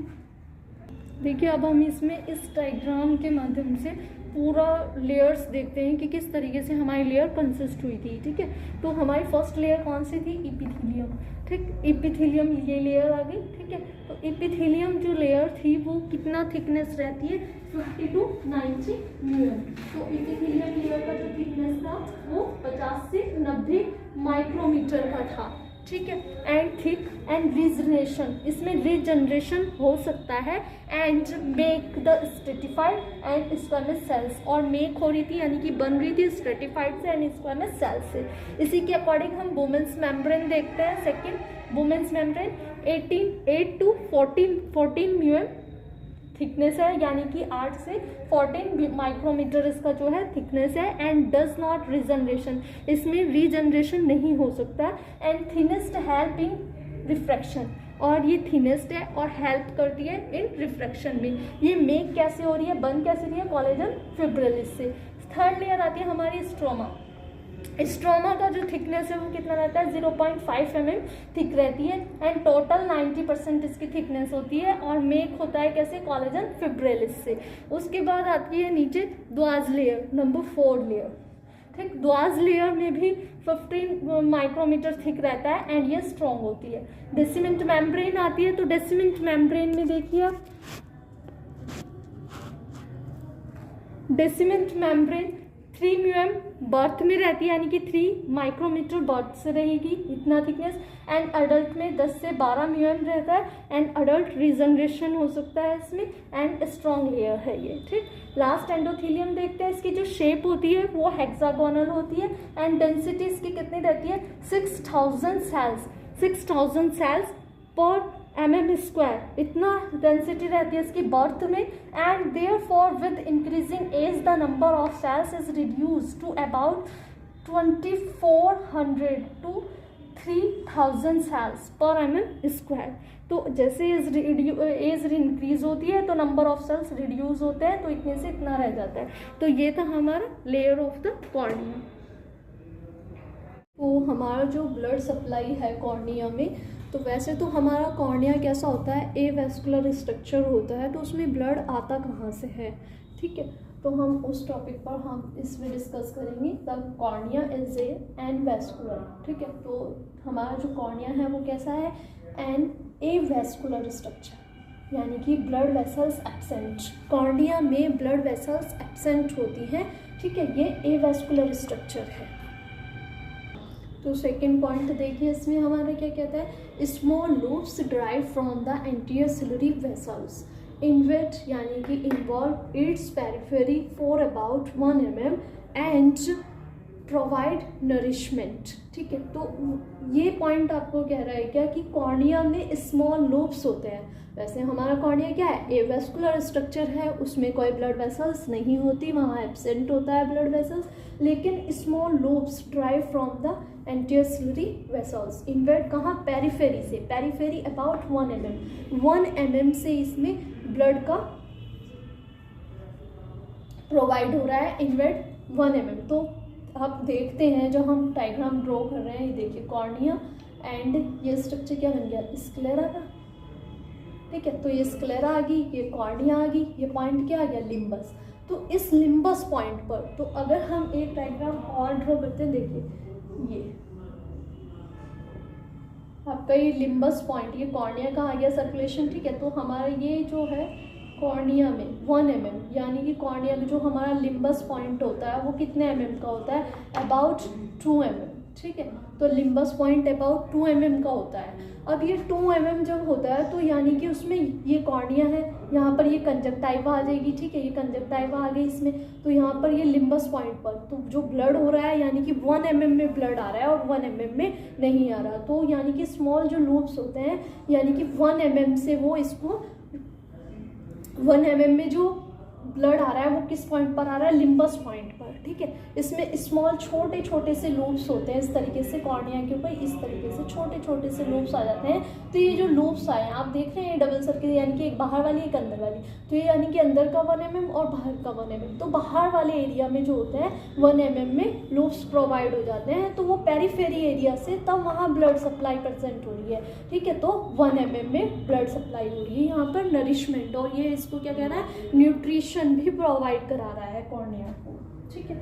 S2: देखिए, अब हम इसमें इस डायग्राम के माध्यम से पूरा लेयर्स देखते हैं कि किस तरीके से हमारी लेयर कंसिस्ट हुई थी। ठीक है, तो हमारी फर्स्ट लेयर कौन सी थी? इपिथीलियम। ठीक, इपिथीलियम ये लेयर आ गई। ठीक है, तो इपिथीलियम जो लेयर थी वो कितना थिकनेस रहती है? 50 to 90 mm। तो इपिथीलियम लेयर का जो थिकनेस था वो 50 से 90 माइक्रोमीटर का था। ठीक है, एंड थिक एंड रीजनरेशन, इसमें रीजनरेशन हो सकता है and make the stratified and squamous cells, और मेक हो रही थी यानी कि बन रही थी स्ट्रेटिफाइड से एंड स्क्वामस सेल्स से। इसी के अकॉर्डिंग हम वुमेन्स मेम्ब्रेन देखते हैं। Second Bowman's membrane 8 to 14 mm thickness है, यानी कि 8 से 14 माइक्रोमीटर इसका जो है थिकनेस है। एंड डज नॉट रीजनरेशन, इसमें रीजनरेशन नहीं हो सकता। And thinnest help in refraction, और ये थिनेस्ट है और हेल्प करती है इन रिफ्रैक्शन में। ये मेक कैसे हो रही है, बन कैसे रही है? कोलेजन फिब्रिलिस से। थर्ड लेयर आती है हमारी स्ट्रोमा। स्ट्रोमा का जो थिकनेस है वो कितना रहता है? 0.5 mm थिक रहती है एंड टोटल 90% इसकी थिकनेस होती है, और मेक होता है कैसे? कोलेजन फिब्रिलिस से। उसके बाद आती है नीचे द्वाज लेयर, नंबर 4 लेयर। ठीक, द्वाज लेयर में भी 15 माइक्रोमीटर थिक रहता है एंड ये स्ट्रॉन्ग होती है। डेसिमेंट मेम्ब्रेन आती है, तो डेसिमेंट मेम्ब्रेन में देखिए आप, डेसिमेंट मेम्ब्रेन 3 mm बर्थ में रहती है, यानी कि 3 माइक्रोमीटर बर्थ से रहेगी इतना थिकनेस। एंड अडल्ट में 10 से 12 mm रहता है एंड अडल्ट रीजनरेशन हो सकता है इसमें, एंड स्ट्रॉन्ग लेयर है ये। ठीक, लास्ट एंडोथीलियम देखते हैं। इसकी जो शेप होती है वो हेक्सागोनल होती है एंड डेंसिटी इसकी कितनी रहती है? 6000 सेल्स पर mm स्क्वायर, इतना डेंसिटी रहती है इसकी बर्थ में। And therefore with increasing age the number of cells is reduce to about 2400 to 3000 cells per mm square. तो जैसे एज इंक्रीज होती है तो नंबर ऑफ सेल्स रिड्यूस होते हैं, तो इतने से इतना रह जाता है। तो ये था हमारा लेयर ऑफ द कॉर्निया। तो हमारा जो ब्लड सप्लाई है कॉर्निया में, तो वैसे तो हमारा कॉर्निया कैसा होता है? ए वेस्कुलर स्ट्रक्चर होता है, तो उसमें ब्लड आता कहाँ से है? ठीक है, तो हम उस टॉपिक पर हम इसमें डिस्कस करेंगे। The cornea is an vascular. ठीक है, तो हमारा जो कॉर्निया है वो कैसा है? एन ए वेस्कुलर स्ट्रक्चर, यानी कि ब्लड वेसल्स एब्सेंट। कॉर्निया में ब्लड वेसल्स एब्सेंट होती हैं। ठीक है, ये ए वेस्कुलर स्ट्रक्चर है। तो सेकेंड पॉइंट देखिए, इसमें हमारा क्या कहता है? Small loops drive from the anterior ciliary vessels invade, यानी कि involve its periphery for about 1 mm and provide nourishment. ठीक है, तो ये पॉइंट आपको कह रहा है क्या कि कॉर्निया में स्मॉल लोब्स होते हैं। वैसे हमारा कॉर्निया क्या है, एवेस्कुलर स्ट्रक्चर है, उसमें कोई ब्लड वेसल्स नहीं होती, वहाँ एब्सेंट होता है ब्लड वेसल्स, लेकिन small loops drive from the anterior ciliary vessels invade, कहाँ, पेरिफेरी से, पेरिफेरी अबाउट 1 mm, 1 mm से इसमें ब्लड का प्रोवाइड हो रहा है इनवर्ट 1 mm। तो आप देखते हैं जो हम डायग्राम ड्रॉ कर रहे हैं, ये देखिए कॉर्निया एंड ये स्ट्रक्चर क्या बन गया, स्क्लेरा का। ठीक है, तो ये स्क्लेरा आ गई, ये कॉर्निया आ गई, ये पॉइंट क्या आ गया, लिम्बस। तो इस लिम्बस पॉइंट पर, तो अगर हम एक डायग्राम और ड्रॉ करते हैं, देखिए ये आपका ये लिम्बस पॉइंट, ये कॉर्निया का आ गया सर्कुलेशन। ठीक है, तो हमारा ये जो है कॉर्निया में 1 mm, यानी कि कॉर्निया में जो हमारा लिम्बस पॉइंट होता है वो कितने mm का होता है, अबाउट 2 mm। ठीक है, तो लिम्बस पॉइंट अबाउट 2 mm का होता है। अब ये 2 mm जब होता है तो यानी कि उसमें ये कॉर्निया है, यहाँ पर ये कंजक्टाइवा आ जाएगी। ठीक है, ये कंजक्टाइवा आ गई इसमें, तो यहाँ पर ये लिम्बस पॉइंट पर तो जो ब्लड हो रहा है यानी कि 1 mm में ब्लड आ रहा है और 1 mm में नहीं आ रहा। तो यानी कि स्मॉल जो लूप्स होते हैं यानी कि 1 mm से वो इसको 1 mm में जो ब्लड आ रहा है वो किस पॉइंट पर आ रहा है, लिम्बस पॉइंट पर। ठीक है, इसमें स्मॉल छोटे छोटे से लूप्स होते हैं इस तरीके से, कॉर्निया के ऊपर इस तरीके से छोटे छोटे से लूप्स आ जाते हैं। तो ये जो लूप्स आए हैं आप देख रहे हैं, ये डबल सर्किल यानी कि एक बाहर वाली एक अंदर वाली, तो ये यानी कि अंदर का 1 mm और बाहर का 1 mm। तो बाहर वाले एरिया में जो होते हैं 1 mm में लूप्स प्रोवाइड हो जाते हैं, तो वो पेरीफेरी एरिया से तब वहाँ ब्लड सप्लाई प्रेजेंट हो रही है। ठीक है, तो 1 mm में ब्लड सप्लाई हो रही है, यहाँ पर नरिशमेंट और ये इसको क्या कह रहा है, न्यूट्रिशन भी प्रोवाइड करा रहा है कॉर्निया को। ठीक है,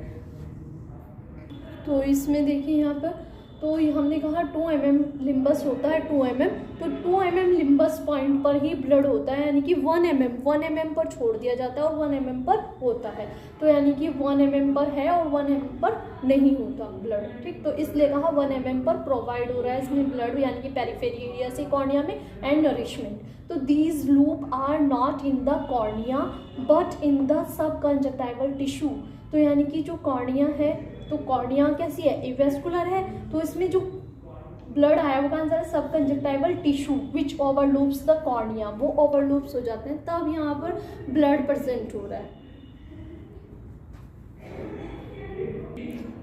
S2: तो इसमें देखिए यहाँ पर, तो हमने कहा 2 mm लिम्बस होता है, 2 mm, तो 2 mm लिम्बस पॉइंट पर ही ब्लड होता है, यानी कि 1 mm पर छोड़ दिया जाता है और 1 mm पर होता है। तो यानी कि 1 mm पर है और 1 mm पर नहीं होता ब्लड। ठीक, तो इसलिए कहा 1 mm पर प्रोवाइड हो रहा है इसमें ब्लड, यानी कि पेरीफेरी एरिया से कॉर्निया में, एंड नरिशमेंट। तो these loop are not in the cornea but in the सब कंजक्टाइवल टिश्यू। तो यानी कि जो कॉर्निया है, तो कॉर्निया कैसी है, एवेस्कुलर है, तो इसमें जो ब्लड आया वो कहाँ से, सब conjunctival tissue which overlaps the cornea, वो ओवरलूप्स हो जाते हैं, तब यहाँ पर ब्लड प्रेजेंट हो रहा है।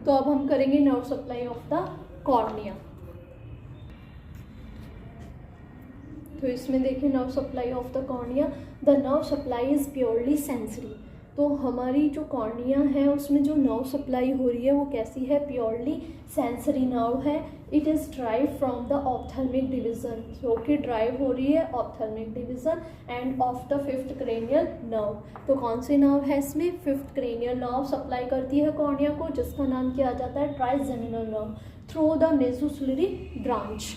S2: तो अब हम करेंगे nerve supply of the cornea. तो इसमें देखिए nerve supply of the cornea, the nerve supply is purely sensory. तो हमारी जो कॉर्निया है उसमें जो नर्व सप्लाई हो रही है वो कैसी है, प्योरली सेंसरी नर्व है। It is drive from the ophthalmic division, जो कि ड्राइव हो रही है ophthalmic division end of the 5th cranial nerve. तो कौन सी नर्व है इसमें, 5th क्रेनियल नर्व सप्लाई करती है कॉर्निया को, जिसका नाम किया जाता है trigeminal nerve, through the nasociliary branch.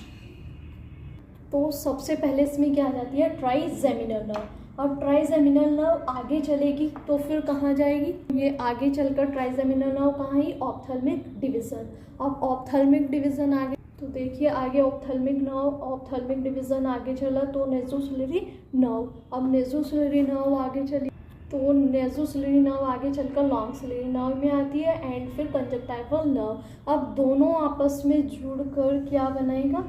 S2: तो सबसे पहले इसमें क्या आ जाती है, ट्राइजेमिनल नर्व। अब ट्राइजेमिनल नर्व आगे चलेगी तो फिर कहाँ जाएगी, ये आगे चलकर ट्राइजेमिनल नर्व कहाँ ही, ऑप्थेल्मिक डिवीज़न। अब ऑप्थेल्मिक डिवीज़न आगे, तो देखिए आगे ऑप्थेल्मिक नर्व, ऑप्थेल्मिक डिवीज़न आगे चला तो नेज़ोसिलरी नर्व। अब नेज़ोसिलरी नर्व आगे चली तो नेज़ोसिलरी नर्व आगे चलकर लॉन्ग सिलरी नर्व में आती है एंड फिर कंजक्टाइवल नर्व। अब दोनों आपस में जुड़कर क्या बनाएगा,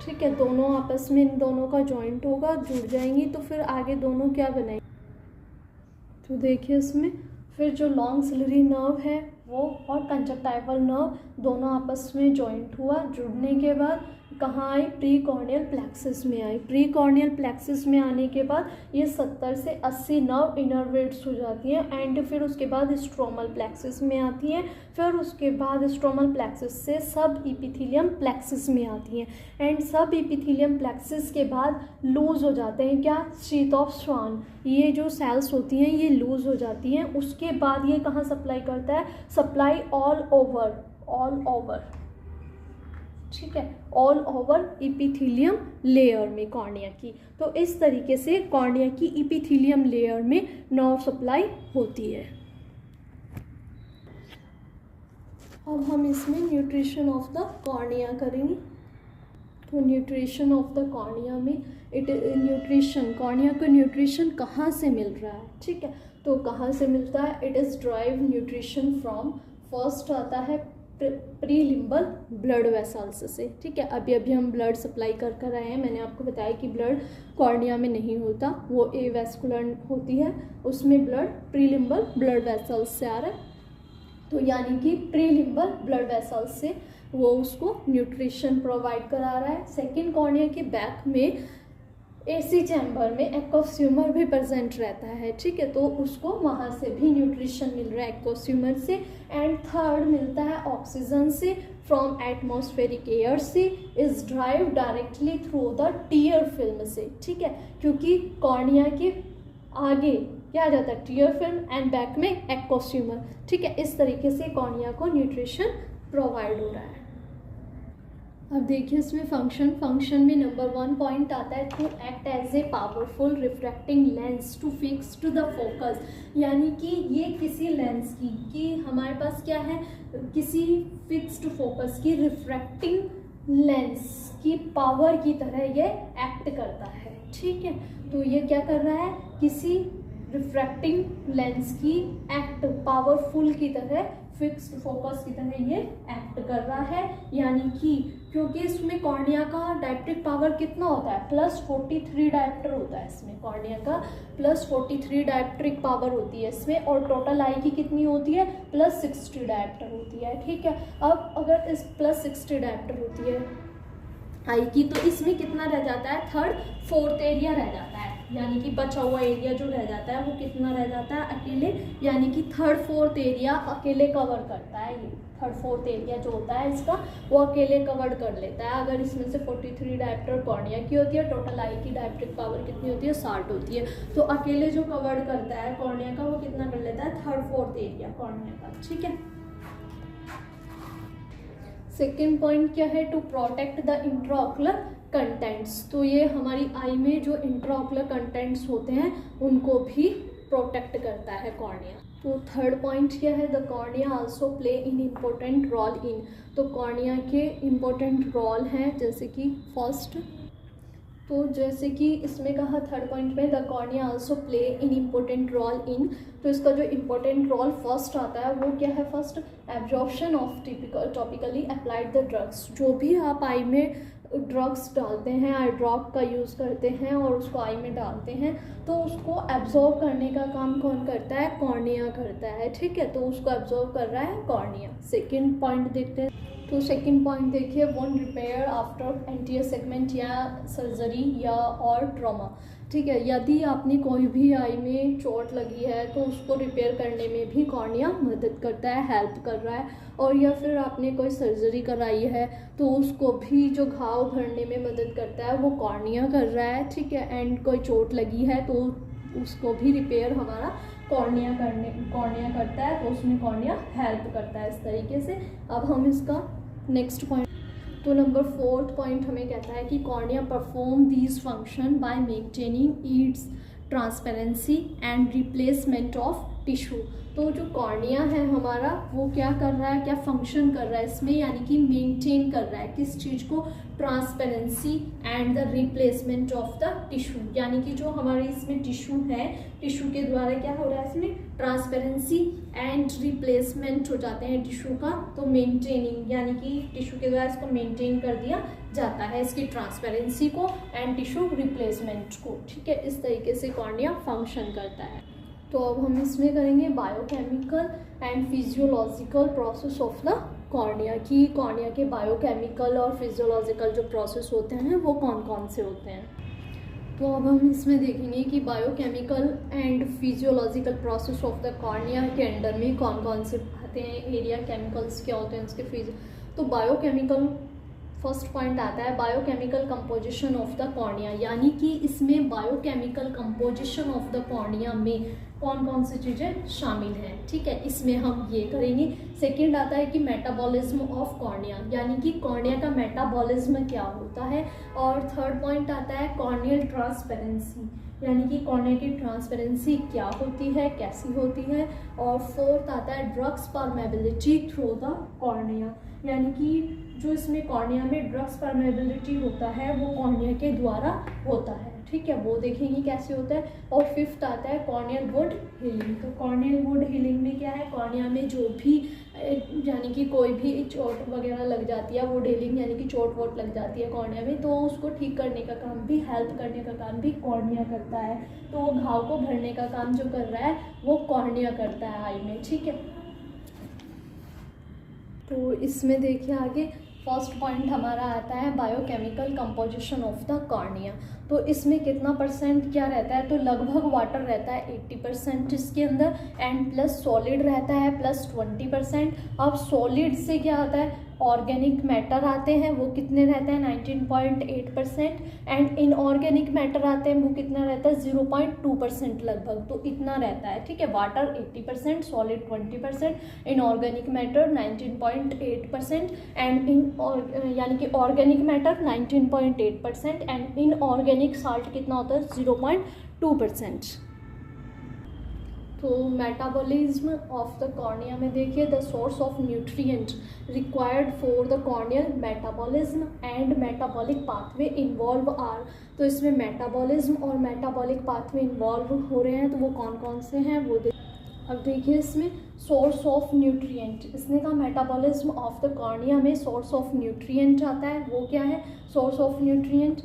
S2: ठीक है, दोनों आपस में इन दोनों का जॉइंट होगा, जुड़ जाएंगी, तो फिर आगे दोनों क्या बनाएंगे, तो देखिए इसमें फिर जो लॉन्ग सिलरी नर्व है वो और कंजक्टाइवल नर्व दोनों आपस में जॉइंट हुआ, जुड़ने के बाद कहाँ आई, प्री कॉर्नियल प्लेक्सिस में आई। प्री कॉर्नियल प्लेक्सिस में आने के बाद ये 70 से 80 नर्व इनर्वेट्स हो जाती हैं एंड फिर उसके बाद स्ट्रोमल प्लेक्सिस में आती हैं, फिर उसके बाद स्ट्रोमल प्लेक्सिस से सब इपिथेलियम प्लेक्सिस में आती हैं एंड सब इपिथेलियम प्लेक्सिस के बाद लूज हो जाते हैं, क्या, शीथ ऑफ स्वान, ये जो सेल्स होती हैं ये लूज हो जाती हैं। उसके बाद ये कहाँ सप्लाई करता है, सप्लाई ऑल ओवर, ठीक है, ऑल ओवर इपिथेलियम लेयर में कॉर्निया की। तो इस तरीके से कॉर्निया की इपिथेलियम लेयर में नर्व सप्लाई होती है। अब हम इसमें न्यूट्रिशन ऑफ द कॉर्निया करेंगे। तो न्यूट्रिशन ऑफ द कॉर्निया में न्यूट्रिशन, कॉर्निया को न्यूट्रिशन कहाँ से मिल रहा है, ठीक है, तो कहाँ से मिलता है, it is drive nutrition from first आता है प्रीलिम्बल ब्लड वेसल्स से, ठीक है। अभी अभी हम ब्लड सप्लाई कर कर आए हैं, मैंने आपको बताया कि ब्लड कॉर्निया में नहीं होता, वो एवेस्कुलर होती है, उसमें ब्लड प्रीलिम्बल ब्लड वेसल्स से आ रहा है। तो यानी कि प्रीलिम्बल ब्लड वेसल्स से वो उसको न्यूट्रिशन प्रोवाइड करा रहा है। सेकेंड, कॉर्निया के बैक में एसी चैम्बर में एक्वोस्यूमर भी प्रेजेंट रहता है, ठीक है, तो उसको वहाँ से भी न्यूट्रिशन मिल रहा है एक्वोस्यूमर से। एंड थर्ड मिलता है ऑक्सीजन से फ्रॉम एटमॉस्फेरिक एयर से, is drive directly through the tear film से, ठीक है, क्योंकि कॉर्निया के आगे क्या आ जाता है टीयर फिल्म एंड बैक में एक्वोस्यूमर, ठीक है। इस तरीके से कॉर्निया को न्यूट्रिशन प्रोवाइड हो रहा है। अब देखिए इसमें फंक्शन में नंबर 1 पॉइंट आता है to act as a powerful refracting lens to fix to the focus, यानी कि ये किसी लेंस की कि हमारे पास क्या है, किसी फिक्स्ड फोकस की रिफ्रैक्टिंग लेंस की पावर की तरह ये एक्ट करता है, ठीक है। तो ये क्या कर रहा है, किसी रिफ्रैक्टिंग लेंस की एक्ट पावरफुल की तरह, फिक्स्ड फोकस की तरह ये एक्ट कर रहा है। यानी कि क्योंकि इसमें कॉर्निया का डायप्ट्रिक पावर कितना होता है, +43 डायप्टर होता है इसमें, कॉर्निया का +43 डायप्ट्रिक पावर होती है इसमें, और टोटल आई की कितनी होती है, +60 डायप्टर होती है, ठीक है। अब अगर इस +60 डायप्टर होती है आई की, तो इसमें कितना रह जाता है, 3/4 एरिया रह जाता है, यानी कि बचा हुआ एरिया जो रह जाता है वो कितना रह जाता है अकेले, यानी कि 3/4 एरिया अकेले कवर करता है। ये 3/4 एरिया जो होता है इसका वो अकेले कवर कर लेता है। अगर इसमें से 43 डायप्टर कॉर्निया की होती है, टोटल आई की डायप्ट्रिक पावर कितनी होती है, 60 होती है, तो अकेले जो कवर करता है कॉर्निया का वो कितना कर लेता है, 3/4 एरिया कॉर्निया का, ठीक है। सेकेंड पॉइंट क्या है, to protect the intraocular contents, तो ये हमारी आई में जो इंट्राऑक्युलर कंटेंट्स होते हैं उनको भी प्रोटेक्ट करता है कॉर्निया। तो थर्ड पॉइंट क्या है, the cornea also play an important role in, तो कॉर्निया के इम्पोर्टेंट रोल हैं, जैसे कि फर्स्ट, तो जैसे कि इसमें कहा थर्ड पॉइंट में, the cornea also play an important role in, तो इसका जो इम्पोर्टेंट रोल फर्स्ट आता है वो क्या है, first absorption of topically applied the drugs, जो भी आप आई में ड्रग्स डालते हैं, आई ड्रॉप का यूज़ करते हैं और उसको आई में डालते हैं, तो उसको एब्जॉर्ब करने का काम कौन करता है, कॉर्निया करता है, ठीक है, तो उसको एब्जॉर्ब कर रहा है कॉर्निया। सेकेंड पॉइंट देखते हैं, तो सेकेंड पॉइंट देखिए, won't repair after anterior segment या सर्जरी या और ट्रॉमा, ठीक है, यदि आपने कोई भी आई में चोट लगी है तो उसको रिपेयर करने में भी कॉर्निया मदद करता है, हेल्प कर रहा है, और या फिर आपने कोई सर्जरी कराई है तो उसको भी जो घाव भरने में मदद करता है वो कॉर्निया कर रहा है, ठीक है। एंड कोई चोट लगी है तो उसको भी रिपेयर हमारा कॉर्निया करता है, तो उसमें कॉर्निया हेल्प करता है इस तरीके से। अब हम इसका नेक्स्ट पॉइंट, तो नंबर 4th पॉइंट हमें कहता है कि cornea perform these function by maintaining it's transparency and replacement of tissue, तो जो कॉर्निया है हमारा वो क्या कर रहा है, क्या फंक्शन कर रहा है इसमें, यानी कि मेंटेन कर रहा है किस चीज़ को, transparency and the replacement of the tissue, यानी कि जो हमारे इसमें टिश्यू है, टिश्यू के द्वारा क्या हो रहा है इसमें, ट्रांसपेरेंसी एंड रिप्लेसमेंट हो जाते हैं टिश्यू का, तो मेंटेनिंग, यानी कि टिश्यू के द्वारा इसको मेंटेन कर दिया जाता है, इसकी ट्रांसपेरेंसी को एंड टिश्यू रिप्लेसमेंट को, ठीक है, इस तरीके से कॉर्निया फंक्शन करता है। तो अब हम इसमें करेंगे biochemical and physiological process of the cornea, की कॉर्निया के बायोकेमिकल और फिजियोलॉजिकल जो प्रोसेस होते हैं वो कौन कौन से होते हैं। तो अब हम इसमें देखेंगे कि biochemical and physiological process of the cornea के अंडर में कौन कौन से आते हैं, एरिया केमिकल्स क्या होते हैं उसके तो बायोकेमिकल फर्स्ट पॉइंट आता है biochemical composition of the cornea, यानी कि इसमें biochemical composition of the cornea में कौन कौन सी चीज़ें शामिल हैं, ठीक है, इसमें हम ये करेंगे। सेकंड आता है कि मेटाबॉलिज्म ऑफ कॉर्निया, यानी कि कॉर्निया का मेटाबॉलिज्म क्या होता है, और थर्ड पॉइंट आता है कॉर्नियल ट्रांसपेरेंसी, यानी कि कॉर्निया की ट्रांसपेरेंसी क्या होती है, कैसी होती है, और फोर्थ आता है drugs permeability through the cornea, यानी कि जो इसमें कॉर्निया में ड्रग्स परमेबिलिटी होता है वो कॉर्निया के द्वारा होता है, ठीक है, वो देखेंगे कैसे होता है। और फिफ्थ आता है कॉर्नियल वुड हीलिंग। तो कॉर्नियल वुड हीलिंग में क्या है, कॉर्निया में जो भी यानी कि कोई भी चोट वगैरह लग जाती है, वुड हीलिंग यानी कि चोट वोट लग जाती है कॉर्निया में, तो उसको ठीक करने का काम भी, हेल्प करने का काम भी कॉर्निया करता है। तो वो घाव को भरने का काम जो कर रहा है वो कॉर्निया करता है आई में, ठीक है। तो इसमें देखिए आगे फर्स्ट पॉइंट हमारा आता है biochemical composition of the cornea. तो इसमें कितना परसेंट क्या रहता है, तो लगभग वाटर रहता है 80% इसके अंदर, एंड प्लस सॉलिड रहता है प्लस 20%। अब सॉलिड से क्या आता है, ऑर्गेनिक मैटर आते हैं, वो कितने रहते हैं 19.8%, एंड इनऑर्गेनिक मैटर आते हैं, वो कितना रहता है 0.2% लगभग। तो इतना रहता है, ठीक है। Water 80%, solid 20%, inorganic matter 19.8%, and यानी कि organic matter 19.8%, and inorganic salt कितना होता है 0.2%। तो मेटाबॉलिज्म ऑफ द कॉर्निया में देखिए, the source of nutrient required for the corneal metabolism and metabolic pathway involve are. तो इसमें मेटाबॉलिज्म और मेटाबॉलिक पाथवे इन्वॉल्व हो रहे हैं, तो वो कौन कौन से हैं वो अब देखिए इसमें सोर्स ऑफ न्यूट्रिएंट, इसने कहा मेटाबॉलिज्म ऑफ द कॉर्निया में सोर्स ऑफ न्यूट्रिएंट आता है। वो क्या है source of nutrient,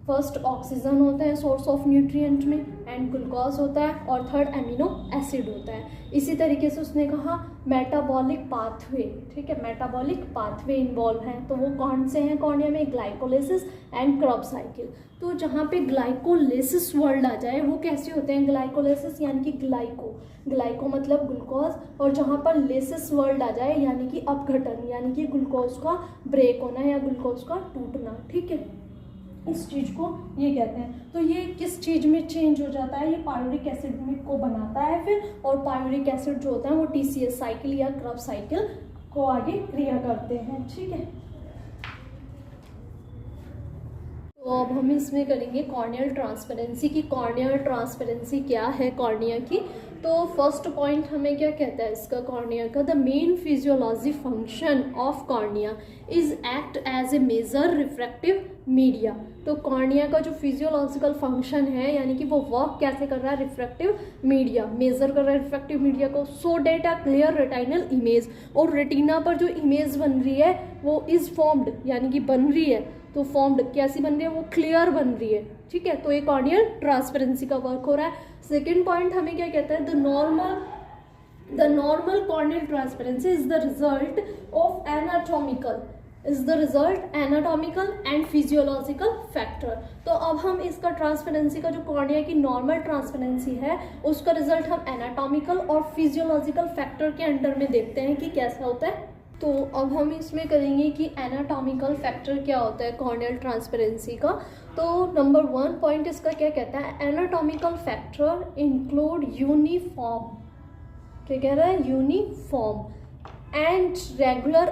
S2: first oxygen होता है सोर्स ऑफ न्यूट्रिएंट में, एंड ग्लूकोज होता है, और थर्ड एमिनो एसिड होता है। इसी तरीके से उसने कहा मेटाबॉलिक पाथवे, ठीक है, मेटाबॉलिक पाथवे इन्वॉल्व हैं। तो वो कौन से हैं कॉर्निया में, ग्लाइकोलिसिस एंड क्रॉस साइकिल। तो जहाँ पे ग्लाइकोलिसिस वर्ड आ जाए वो कैसे होते हैं, ग्लाइकोलिसिस यानी कि ग्लाइको मतलब ग्लूकोज, और जहाँ पर लेसिस वर्ड आ जाए यानी कि अपघटन, यानी कि ग्लूकोज का ब्रेक होना या ग्लूकोज का टूटना, ठीक है, इस चीज़ को ये कहते हैं। तो ये किस चीज़ में चेंज हो जाता है, ये पायरुरिक एसिड को बनाता है फिर, और पायरुरिक एसिड जो होता है वो TCS साइकिल या क्रब साइकिल को आगे क्रिया करते हैं, ठीक है। तो अब हम इसमें करेंगे कॉर्नियल ट्रांसपेरेंसी की। कॉर्नियल ट्रांसपेरेंसी क्या है कॉर्निया की, तो फर्स्ट पॉइंट हमें क्या कहता है इसका कॉर्निया का, the main physiology function of cornea is act as a major refractive media. तो कॉर्निया का जो फिजियोलॉजिकल फंक्शन है यानी कि वो वर्क कैसे कर रहा है, रिफ्रैक्टिव मीडिया मेजर कर रहा है रिफ्रैक्टिव मीडिया को, so that a clear retinal image, और रेटिना पर जो इमेज बन रही है वो इज फॉर्म्ड यानी कि बन रही है, तो फॉर्म्ड कैसी बन रही है, वो क्लियर बन रही है, ठीक है। तो ये कॉर्नियल ट्रांसपेरेंसी का वर्क हो रहा है। सेकेंड पॉइंट हमें क्या कहता है, the normal corneal transparency is the result of anatomical and physiological factor. तो अब हम इसका ट्रांसपेरेंसी का जो कॉर्निया की नॉर्मल ट्रांसपेरेंसी है उसका रिजल्ट हम एनाटॉमिकल और फिजियोलॉजिकल फैक्टर के अंडर में देखते हैं कि कैसा होता है। तो अब हम इसमें करेंगे कि एनाटॉमिकल फैक्टर क्या होता है कॉर्नियल ट्रांसपेरेंसी का। तो नंबर 1 पॉइंट इसका क्या कहता है, एनाटॉमिकल फैक्टर इंक्लूड यूनिफॉर्म, क्या कह रहा है, uniform and regular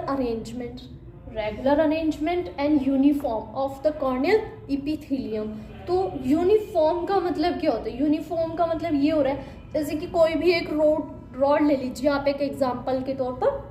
S2: arrangement and uniform of the corneal epithelium. तो यूनिफॉर्म का मतलब क्या होता है, यूनिफॉर्म का मतलब ये हो रहा है जैसे कि कोई भी एक रॉड ले लीजिए आप एक एग्जाम्पल के तौर पर,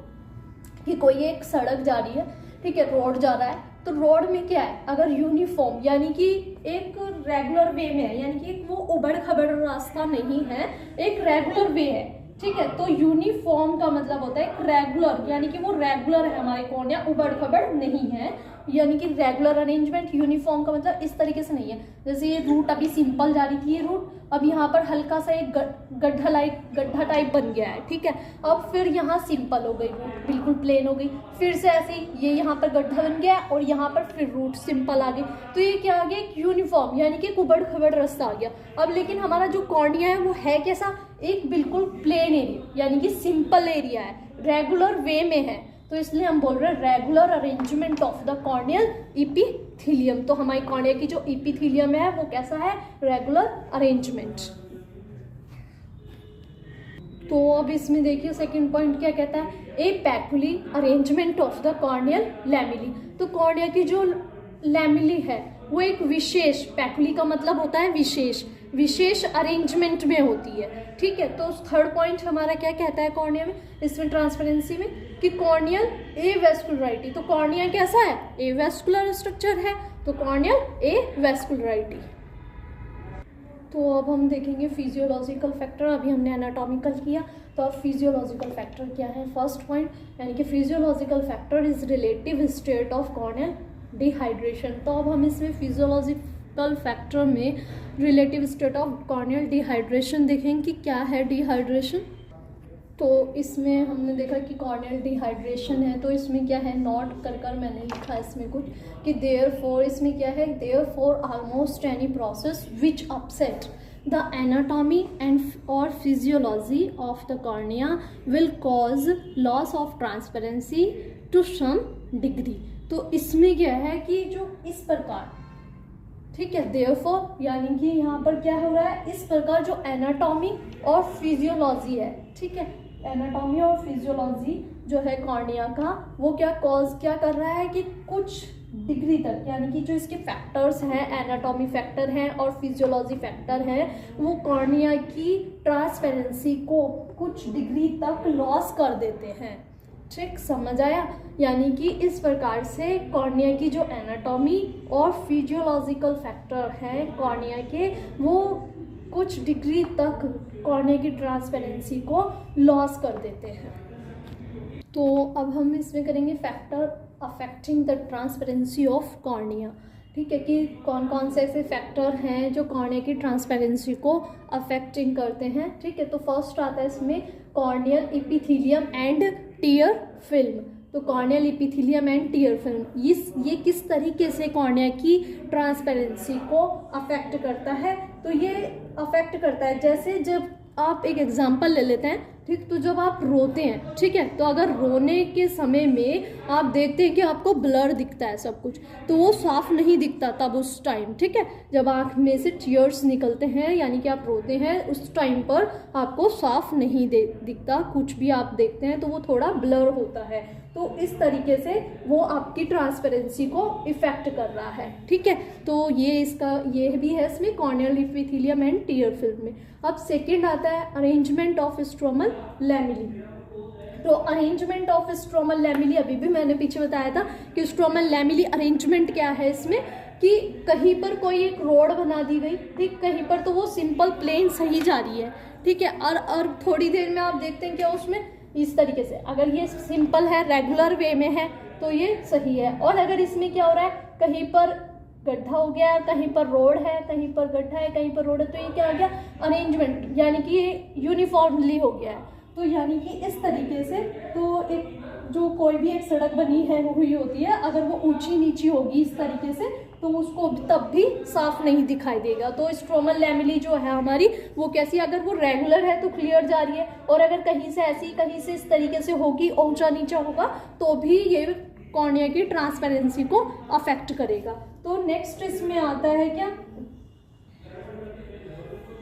S2: कि कोई एक सड़क जा रही है, ठीक है, रोड जा रहा है, तो रोड में क्या है, अगर यूनिफॉर्म यानी कि एक रेगुलर वे में है, यानी कि एक वो उबड़ खबड़ रास्ता नहीं है, एक रेगुलर वे है, ठीक है। तो यूनिफॉर्म का मतलब होता है एक रेगुलर, यानी कि वो रेगुलर है हमारे कॉर्निया, उबड़ खबड़ नहीं है, यानी कि रेगुलर अरेंजमेंट। यूनिफॉर्म का मतलब इस तरीके से नहीं है, जैसे ये रूट अभी सिंपल जा रही थी ये रूट, अब यहाँ पर हल्का सा एक गड्ढा टाइप बन गया है, ठीक है, अब फिर यहाँ सिंपल हो गई रूट, बिल्कुल प्लेन हो गई, फिर से ऐसे ही ये यहाँ पर गड्ढा बन गया और यहाँ पर फिर रूट सिंपल आ गई। तो ये क्या आ गया, एक यूनिफॉर्म यानी कि उबड़ खबड़ रास्ता आ गया। अब लेकिन हमारा जो कॉर्निया है वो है कैसा, एक बिल्कुल प्लेन एरिया यानी कि सिंपल एरिया है, रेगुलर वे में है, तो इसलिए हम बोल रहे हैं regular arrangement of the corneal epithelium. तो हमारी कॉर्निया की जो इपिथेलियम है वो कैसा है, रेगुलर अरेंजमेंट। तो अब इसमें देखिए सेकंड पॉइंट क्या कहता है, a peculiar arrangement of the corneal lamellae. तो कॉर्निया की जो लैमेली है वो एक विशेष, पैक्युली का मतलब होता है विशेष अरेंजमेंट में होती है, ठीक है। तो थर्ड पॉइंट हमारा क्या कहता है कॉर्निया में, इसमें ट्रांसपेरेंसी में, कि कॉर्नियल एवेस्कुलरिटी। तो कॉर्निया कैसा है, एवेस्कुलर स्ट्रक्चर है, तो कॉर्नियल एवेस्कुलरिटी। तो अब हम देखेंगे फिजियोलॉजिकल फैक्टर। अभी हमने एनाटॉमिकल किया, तो अब फिजियोलॉजिकल फैक्टर क्या है। फर्स्ट पॉइंट यानी कि physiological factor is relative state of corneal dehydration. तो अब हम इसमें फिजियोलॉजिकल फैक्टर में relative state of corneal dehydration देखेंगे कि क्या है डिहाइड्रेशन। तो इसमें हमने देखा कि कॉर्नियल डिहाइड्रेशन है, तो इसमें क्या है, नोट कर मैंने लिखा है इसमें कुछ कि देयरफॉर, इसमें क्या है, therefore almost any process which upset the anatomy and और physiology of the cornea will cause loss of transparency to some degree. तो इसमें क्या है कि जो इस प्रकार, ठीक है, देयरफॉर यानी कि यहाँ पर क्या हो रहा है, इस प्रकार जो एनाटॉमी और फिजियोलॉजी है, ठीक है, एनाटॉमी और फिजियोलॉजी जो है कॉर्निया का, वो क्या कर रहा है कि कुछ डिग्री तक, यानी कि जो इसके फैक्टर्स हैं, एनाटॉमी फैक्टर हैं और फिजियोलॉजी फैक्टर हैं, वो कॉर्निया की ट्रांसपेरेंसी को कुछ डिग्री तक लॉस कर देते हैं। ठीक, समझ आया। यानी कि इस प्रकार से कॉर्निया की जो एनाटॉमी और फिजियोलॉजिकल फैक्टर हैं कॉर्निया के, वो कुछ डिग्री तक कॉर्निया की ट्रांसपेरेंसी को लॉस कर देते हैं। तो अब हम इसमें करेंगे factor affecting the transparency of cornea. ठीक है, कि कौन कौन से ऐसे फैक्टर हैं जो कॉर्निया की ट्रांसपेरेंसी को अफेक्टिंग करते हैं। ठीक है, तो फर्स्ट आता है इसमें corneal epithelium and tear film. तो corneal epithelium and tear film ये किस तरीके से कॉर्निया की ट्रांसपेरेंसी को अफेक्ट करता है। तो ये अफेक्ट करता है, जैसे जब आप एक एग्जांपल ले लेते हैं, ठीक, तो जब आप रोते हैं, ठीक है, तो अगर रोने के समय में आप देखते हैं कि आपको ब्लर दिखता है सब कुछ, तो वो साफ नहीं दिखता तब उस टाइम। ठीक है, जब आँख में से टीयर्स निकलते हैं यानी कि आप रोते हैं, उस टाइम पर आपको साफ नहीं दिखता, कुछ भी आप देखते हैं तो वो थोड़ा ब्लर होता है। तो इस तरीके से वो आपकी ट्रांसपेरेंसी को इफेक्ट कर रहा है। ठीक है, तो ये भी है इसमें corneal epithelium and tear film में। अब सेकंड आता है अरेंजमेंट ऑफ स्ट्रोमल लैमेली। तो अरेंजमेंट ऑफ स्ट्रोमल लैमेली, अभी भी मैंने पीछे बताया था कि स्ट्रोमल लैमेली अरेंजमेंट क्या है इसमें, कि कहीं पर कोई एक रोड बना दी गई, ठीक, कहीं पर तो वो सिंपल प्लेन सही जा रही है, ठीक है, और थोड़ी देर में आप देखते हैं क्या उसमें इस तरीके से, अगर ये सिंपल है, रेगुलर वे में है, तो ये सही है। और अगर इसमें क्या हो रहा है, कहीं पर गड्ढा हो गया, कहीं पर रोड है, कहीं पर गड्ढा है, कहीं पर रोड है, तो ये क्या आ गया, अरेंजमेंट, यानी कि ये यूनिफॉर्मली हो गया है। तो यानी कि इस तरीके से, तो एक जो कोई भी एक सड़क बनी है हुई होती है, अगर वो ऊंची नीची होगी इस तरीके से, तो उसको तब भी साफ नहीं दिखाई देगा। तो स्ट्रोमल लैमेली जो है हमारी, वो कैसी, अगर वो रेगुलर है तो क्लियर जा रही है, और अगर कहीं से ऐसी, कहीं से इस तरीके से होगी, ऊंचा नीचा होगा, तो भी ये कॉर्निया की ट्रांसपेरेंसी को अफेक्ट करेगा। तो नेक्स्ट इसमें आता है क्या,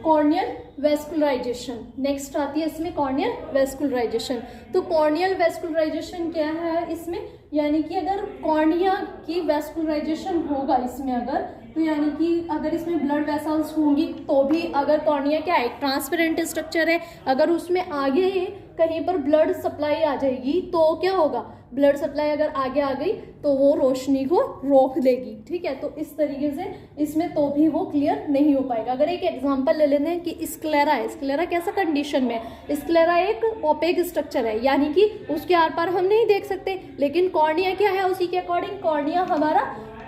S2: कॉर्नियल वेस्कुलराइजेशन। नेक्स्ट आती है इसमें कॉर्नियल वेस्कुलराइजेशन। तो कॉर्नियल वेस्कुलराइजेशन क्या है इसमें, यानी कि अगर कॉर्निया की वेस्कुलराइजेशन होगा इसमें अगर, तो यानी कि अगर इसमें ब्लड वेसल्स होंगी, तो भी अगर कॉर्निया क्या है, ट्रांसपेरेंट स्ट्रक्चर है, अगर उसमें आगे कहीं पर ब्लड सप्लाई आ जाएगी तो क्या होगा, ब्लड सप्लाई अगर आगे आ गई तो वो रोशनी को रोक देगी। ठीक है, तो इस तरीके से इसमें तो भी वो क्लियर नहीं हो पाएगा। अगर एक एग्जांपल ले लेते हैं कि स्क्लेरा है, स्क्लेरा कैसा कंडीशन में है, स्क्लेरा एक ओपेक स्ट्रक्चर है, यानी कि उसके आर पार हम नहीं देख सकते, लेकिन कॉर्निया क्या है, उसी के अकॉर्डिंग कॉर्निया हमारा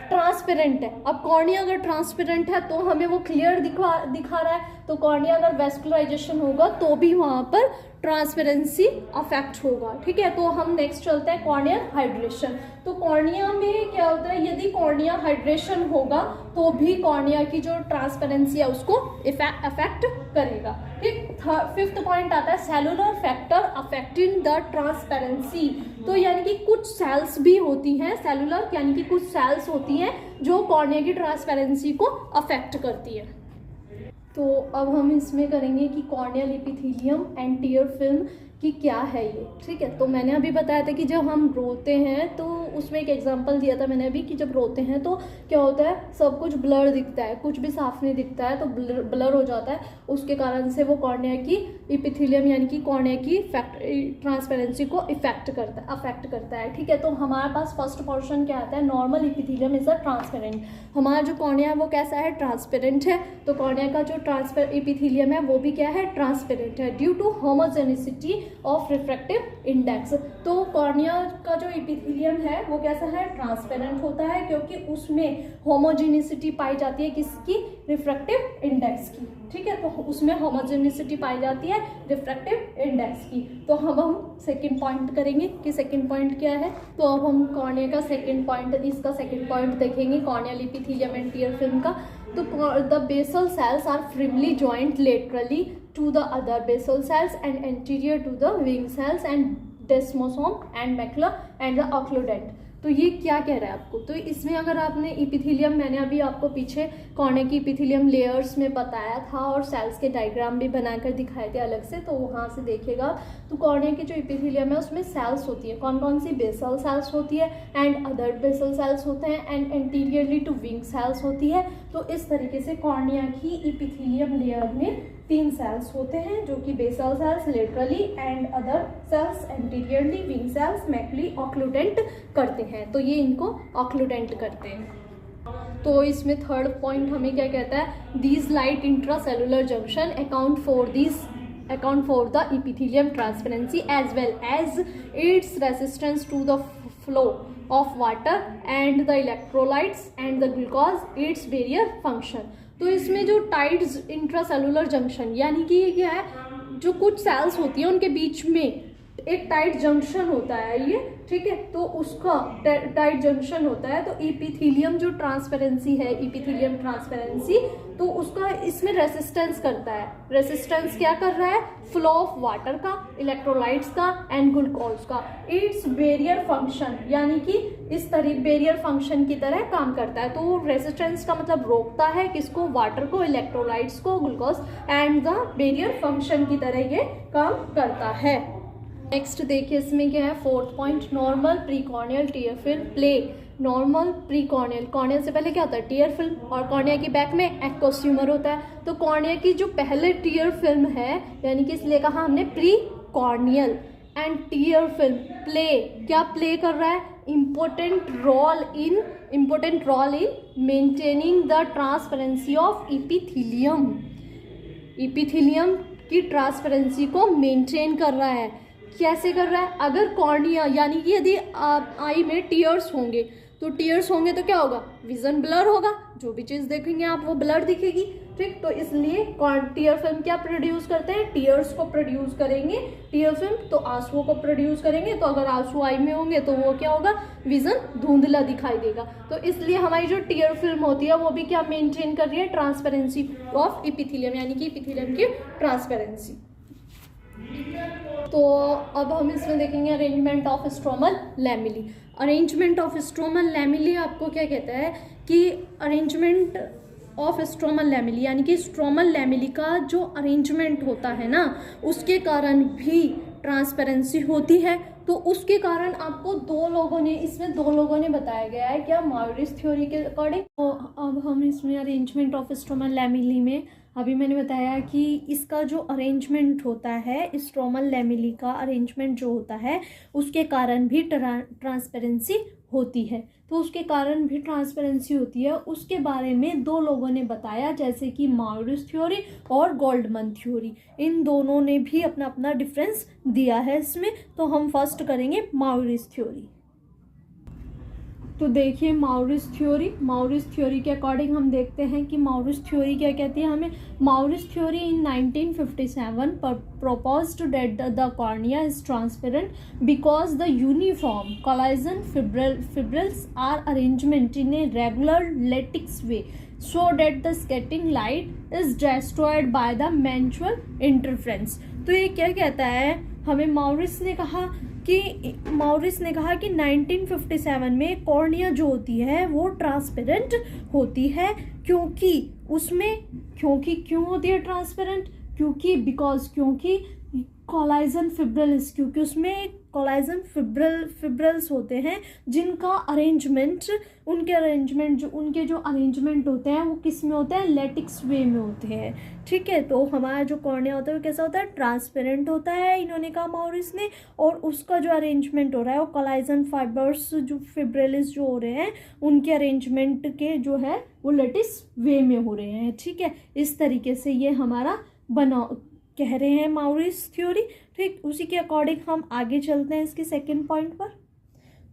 S2: ट्रांसपेरेंट है। अब कॉर्निया अगर ट्रांसपेरेंट है तो हमें वो क्लियर दिखा रहा है, तो कॉर्निया अगर वेस्कुलराइजेशन होगा तो भी वहाँ पर ट्रांसपेरेंसी अफेक्ट होगा। ठीक है, तो हम नेक्स्ट चलते हैं कॉर्नियल हाइड्रेशन। तो कॉर्निया में क्या होता है, यदि कॉर्निया हाइड्रेशन होगा तो भी कॉर्निया की जो ट्रांसपेरेंसी है उसको अफेक्ट करेगा। ठीक, फिफ्थ पॉइंट आता है cellular factor affecting the transparency. तो यानी कि कुछ सेल्स भी होती हैं, सेलुलर यानी कि कुछ सेल्स होती हैं जो कॉर्निया की ट्रांसपेरेंसी को अफेक्ट करती है। तो अब हम इसमें करेंगे कि corneal epithelium and tear film कि क्या है ये, ठीक है। तो मैंने अभी बताया था कि जब हम रोते हैं तो उसमें एक एग्जांपल दिया था मैंने अभी कि जब रोते हैं तो क्या होता है, सब कुछ ब्लर दिखता है, कुछ भी साफ नहीं दिखता है, तो ब्लर हो जाता है। उसके कारण से वो कॉर्निया की इपिथेलियम यानी कि कॉर्निया की ट्रांसपेरेंसी को अफेक्ट करता है, ठीक है। तो हमारे पास फर्स्ट पोर्शन क्या आता है, normal epithelium is a transparent. हमारा जो कॉर्निया है वो कैसा है, ट्रांसपेरेंट है। तो कॉर्निया का जो इपिथेलियम है वो भी क्या है, ट्रांसपेरेंट है, due to homogeneity of refractive index. तो कॉर्निया का जो इपिथेलियम है वो कैसा है, ट्रांसपेरेंट होता है, क्योंकि उसमें होमोजेनिसिटी पाई जाती है किसकी, रिफ्रैक्टिव इंडेक्स की, ठीक है। तो उसमें होमोजेनिसिटी पाई जाती है रिफ्रैक्टिव इंडेक्स की। तो हम सेकंड पॉइंट करेंगे कि सेकंड पॉइंट क्या है। तो अब हम कॉर्निया का सेकंड पॉइंट, इसका सेकंड पॉइंट देखेंगे corneal epithelium and tear film का। तो the basal cells are firmly joined laterally to the other basal cells and anterior to the wing cells and desmosome and macula and the occludent। तो ये क्या कह रहा है आपको, तो इसमें अगर आपने इपिथेलियम, मैंने अभी आपको पीछे कॉर्निया की इपिथेलियम लेयर्स में बताया था और सेल्स के डायग्राम भी बनाकर दिखाए थे अलग से, तो वहाँ से देखिएगा। तो कॉर्निया की जो इपिथेलियम है उसमें सेल्स होती है, कौन कौन सी, बेसल सेल्स होती है एंड अदर बेसल सेल्स होते हैं and anteriorly to wing cells होती है। तो इस तरीके से कॉर्निया की इपिथेलियम लेयर में 3 सेल्स होते हैं, जो कि basal cells laterally and other cells anteriorly, wing cells maculae occludentes करते हैं। तो ये इनको ऑक्लूडेंट करते हैं। तो इसमें थर्ड पॉइंट हमें क्या कहता है, these light intracellular junction account for the epithelium transparency as well as its resistance to the flow of water and the electrolytes and the glucose, its barrier function। तो इसमें जो टाइट इंट्रासेलुलर जंक्शन यानी कि ये क्या है, जो कुछ सेल्स होती है उनके बीच में एक टाइट जंक्शन होता है ये, ठीक है। तो उसका टाइट जंक्शन होता है। तो इपिथेलियम जो ट्रांसपेरेंसी है, इपिथेलियम ट्रांसपेरेंसी, तो उसका इसमें रेसिस्टेंस करता है। रेसिस्टेंस क्या कर रहा है, फ्लो ऑफ वाटर का, इलेक्ट्रोलाइट्स का एंड ग्लूकोज का। इट्स बैरियर फंक्शन यानी कि इस तरह बैरियर फंक्शन की तरह काम करता है। तो रेसिस्टेंस का मतलब रोकता है किसको, वाटर को, इलेक्ट्रोलाइट्स को, glucose and the barrier function की तरह ये काम करता है। नेक्स्ट देखिए इसमें क्या है, fourth point, normal precorneal tear film play. Normal precorneal, corneal से पहले क्या होता है, टीयर फिल्म, और कॉर्निया की बैक में एक्वोस्यूमर होता है। तो कॉर्निया की जो पहले टीयर फिल्म है, यानी कि इसलिए कहा हमने precorneal and tear film play, क्या प्ले कर रहा है, important role in maintaining the transparency of epithelium. Epithelium की ट्रांसपेरेंसी को मेंटेन कर रहा है। कैसे कर रहा है, अगर कॉर्निया यानी कि यदि आई में टीयर्स होंगे तो क्या होगा, विजन ब्लर होगा, जो भी चीज़ देखेंगे आप वो ब्लर दिखेगी, ठीक। तो इसलिए टीयर फिल्म क्या प्रोड्यूस करते हैं, टीयर्स को प्रोड्यूस करेंगे। टीयर फिल्म तो आंसुओं को प्रोड्यूस करेंगे, तो अगर आंसू आई में होंगे तो वो क्या होगा, विजन धुंधला दिखाई देगा। तो इसलिए हमारी जो टीयर फिल्म होती है वो भी क्या मेंटेन कर रही है, ट्रांसपेरेंसी ऑफ इपिथेलियम यानी कि इपिथेलियम की ट्रांसपेरेंसी। तो अब हम इसमें देखेंगे arrangement of stromal lamellae. Arrangement of stromal lamellae आपको क्या कहता है कि अरेंजमेंट ऑफ स्ट्रोमल लैमेली यानी कि स्ट्रोमल लैमेली का जो अरेंजमेंट होता है ना, उसके कारण भी ट्रांसपेरेंसी होती है। तो उसके कारण आपको दो लोगों ने बताया गया है, क्या, मॉरिस थ्योरी के अकॉर्डिंग। तो अब हम इसमें अरेंजमेंट ऑफ स्ट्रोमल लैमेली में अभी मैंने बताया कि इसका जो अरेंजमेंट होता है, स्ट्रोमल लैमेली का अरेंजमेंट जो होता है उसके कारण भी ट्रांसपेरेंसी होती है। तो उसके कारण भी ट्रांसपेरेंसी होती है, उसके बारे में 2 लोगों ने बताया, जैसे कि मॉरिस थ्योरी और गोल्डमैन थ्योरी। इन दोनों ने भी अपना अपना डिफरेंस दिया है इसमें। तो हम फर्स्ट करेंगे मॉरिस थ्योरी। तो देखिए मॉरिस थ्योरी के अकॉर्डिंग हम देखते हैं कि मॉरिस थ्योरी क्या कहती है हमें। Morris theory in 1957 proposed that the cornea is transparent because the uniform collagen fibrils are arrangement in a regular lattice way so that the scattering light is destroyed by the mutual interference। तो ये क्या कहता है हमें, Morris ने कहा कि 1957 में कॉर्निया जो होती है वो ट्रांसपेरेंट होती है, क्योंकि क्यों होती है ट्रांसपेरेंट, क्योंकि कोलाजन फिब्रिल्स, क्योंकि उसमें कोलाजन फिब्रिल्स होते हैं जिनका अरेंजमेंट, उनके जो अरेंजमेंट होते हैं वो किस में होते हैं, लैटिक्स वे में होते हैं। ठीक है, तो हमारा जो कॉर्निया होता है वो कैसा होता है, ट्रांसपेरेंट होता है, इन्होंने कहा मॉरिस ने, और उसका जो अरेंजमेंट हो रहा है वो कोलाजन फाइबर्स जो फिब्रिल्स जो हो रहे हैं उनके अरेंजमेंट के जो है वो लैटिस वे में हो रहे हैं। ठीक है, इस तरीके से ये हमारा बना कह रहे हैं मॉरिस थ्योरी। ठीक, उसी के अकॉर्डिंग हम आगे चलते हैं इसके सेकंड पॉइंट पर।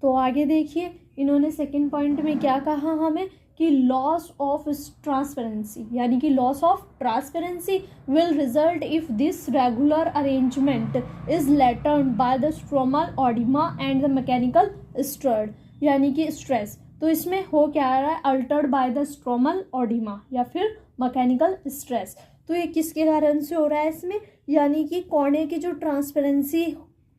S2: तो आगे देखिए, इन्होंने सेकंड पॉइंट में क्या कहा हमें कि लॉस ऑफ ट्रांसपेरेंसी, यानी कि loss of transparency will result if this regular arrangement is altered by the stromal oedema and the mechanical strain, यानी कि स्ट्रेस। तो इसमें हो क्या रहा है, altered by the stromal oedema या फिर मैकेनिकल स्ट्रेस। तो ये किसके कारण से हो रहा है इसमें, यानी कि कॉर्निया की जो ट्रांसपेरेंसी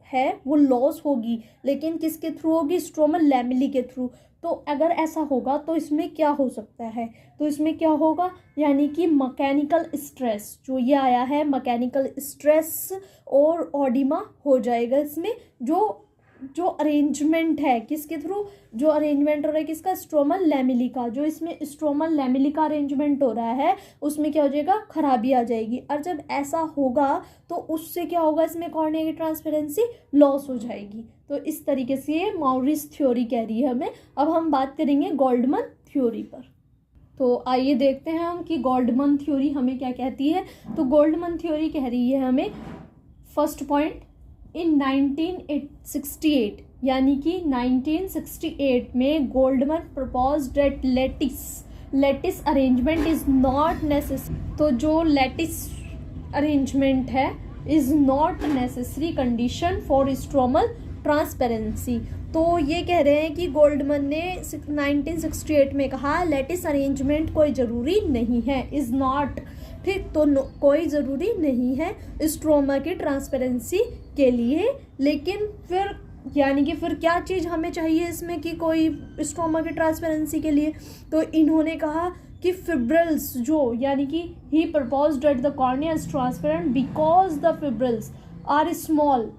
S2: है वो लॉस होगी, लेकिन किसके थ्रू होगी, स्ट्रोमल लैमेली के थ्रू। तो अगर ऐसा होगा तो इसमें क्या हो सकता है, तो इसमें क्या होगा, यानी कि मैकेनिकल स्ट्रेस जो ये आया है, मैकेनिकल स्ट्रेस और ऑडिमा हो जाएगा इसमें। जो अरेंजमेंट है किसके थ्रू, जो अरेंजमेंट हो रहा है किसका, स्ट्रोमल लैमेली का। जो इसमें स्ट्रोमल लैमेली का अरेंजमेंट हो रहा है उसमें क्या हो जाएगा, खराबी आ जाएगी। और जब ऐसा होगा तो उससे क्या होगा, इसमें कॉर्निया की ट्रांसपेरेंसी लॉस हो जाएगी। तो इस तरीके से ये मॉरिस थ्योरी कह रही है हमें। अब हम बात करेंगे गोल्डमन थ्योरी पर। तो आइए देखते हैं हम कि गोल्डमन थ्योरी हमें क्या कहती है। तो गोल्डमन थ्योरी कह रही है हमें, फर्स्ट पॉइंट, इन 1968 यानी कि 1968 में Goldman proposed that lattice arrangement is not necessary. तो जो लैटिस अरेंजमेंट है is not necessary condition for stromal transparency. तो ये कह रहे हैं कि गोल्डमन ने 1968 में कहा लैटिस अरेंजमेंट कोई ज़रूरी नहीं है, इज़ नॉट। ठीक, तो कोई ज़रूरी नहीं है स्ट्रोमा की ट्रांसपेरेंसी के लिए। लेकिन फिर यानी कि फिर क्या चीज़ हमें चाहिए इसमें कि कोई स्ट्रोमा की ट्रांसपेरेंसी के लिए, तो इन्होंने कहा कि फिब्रिल्स जो, यानी कि he proposed that the cornea is transparent because the fibrils are small.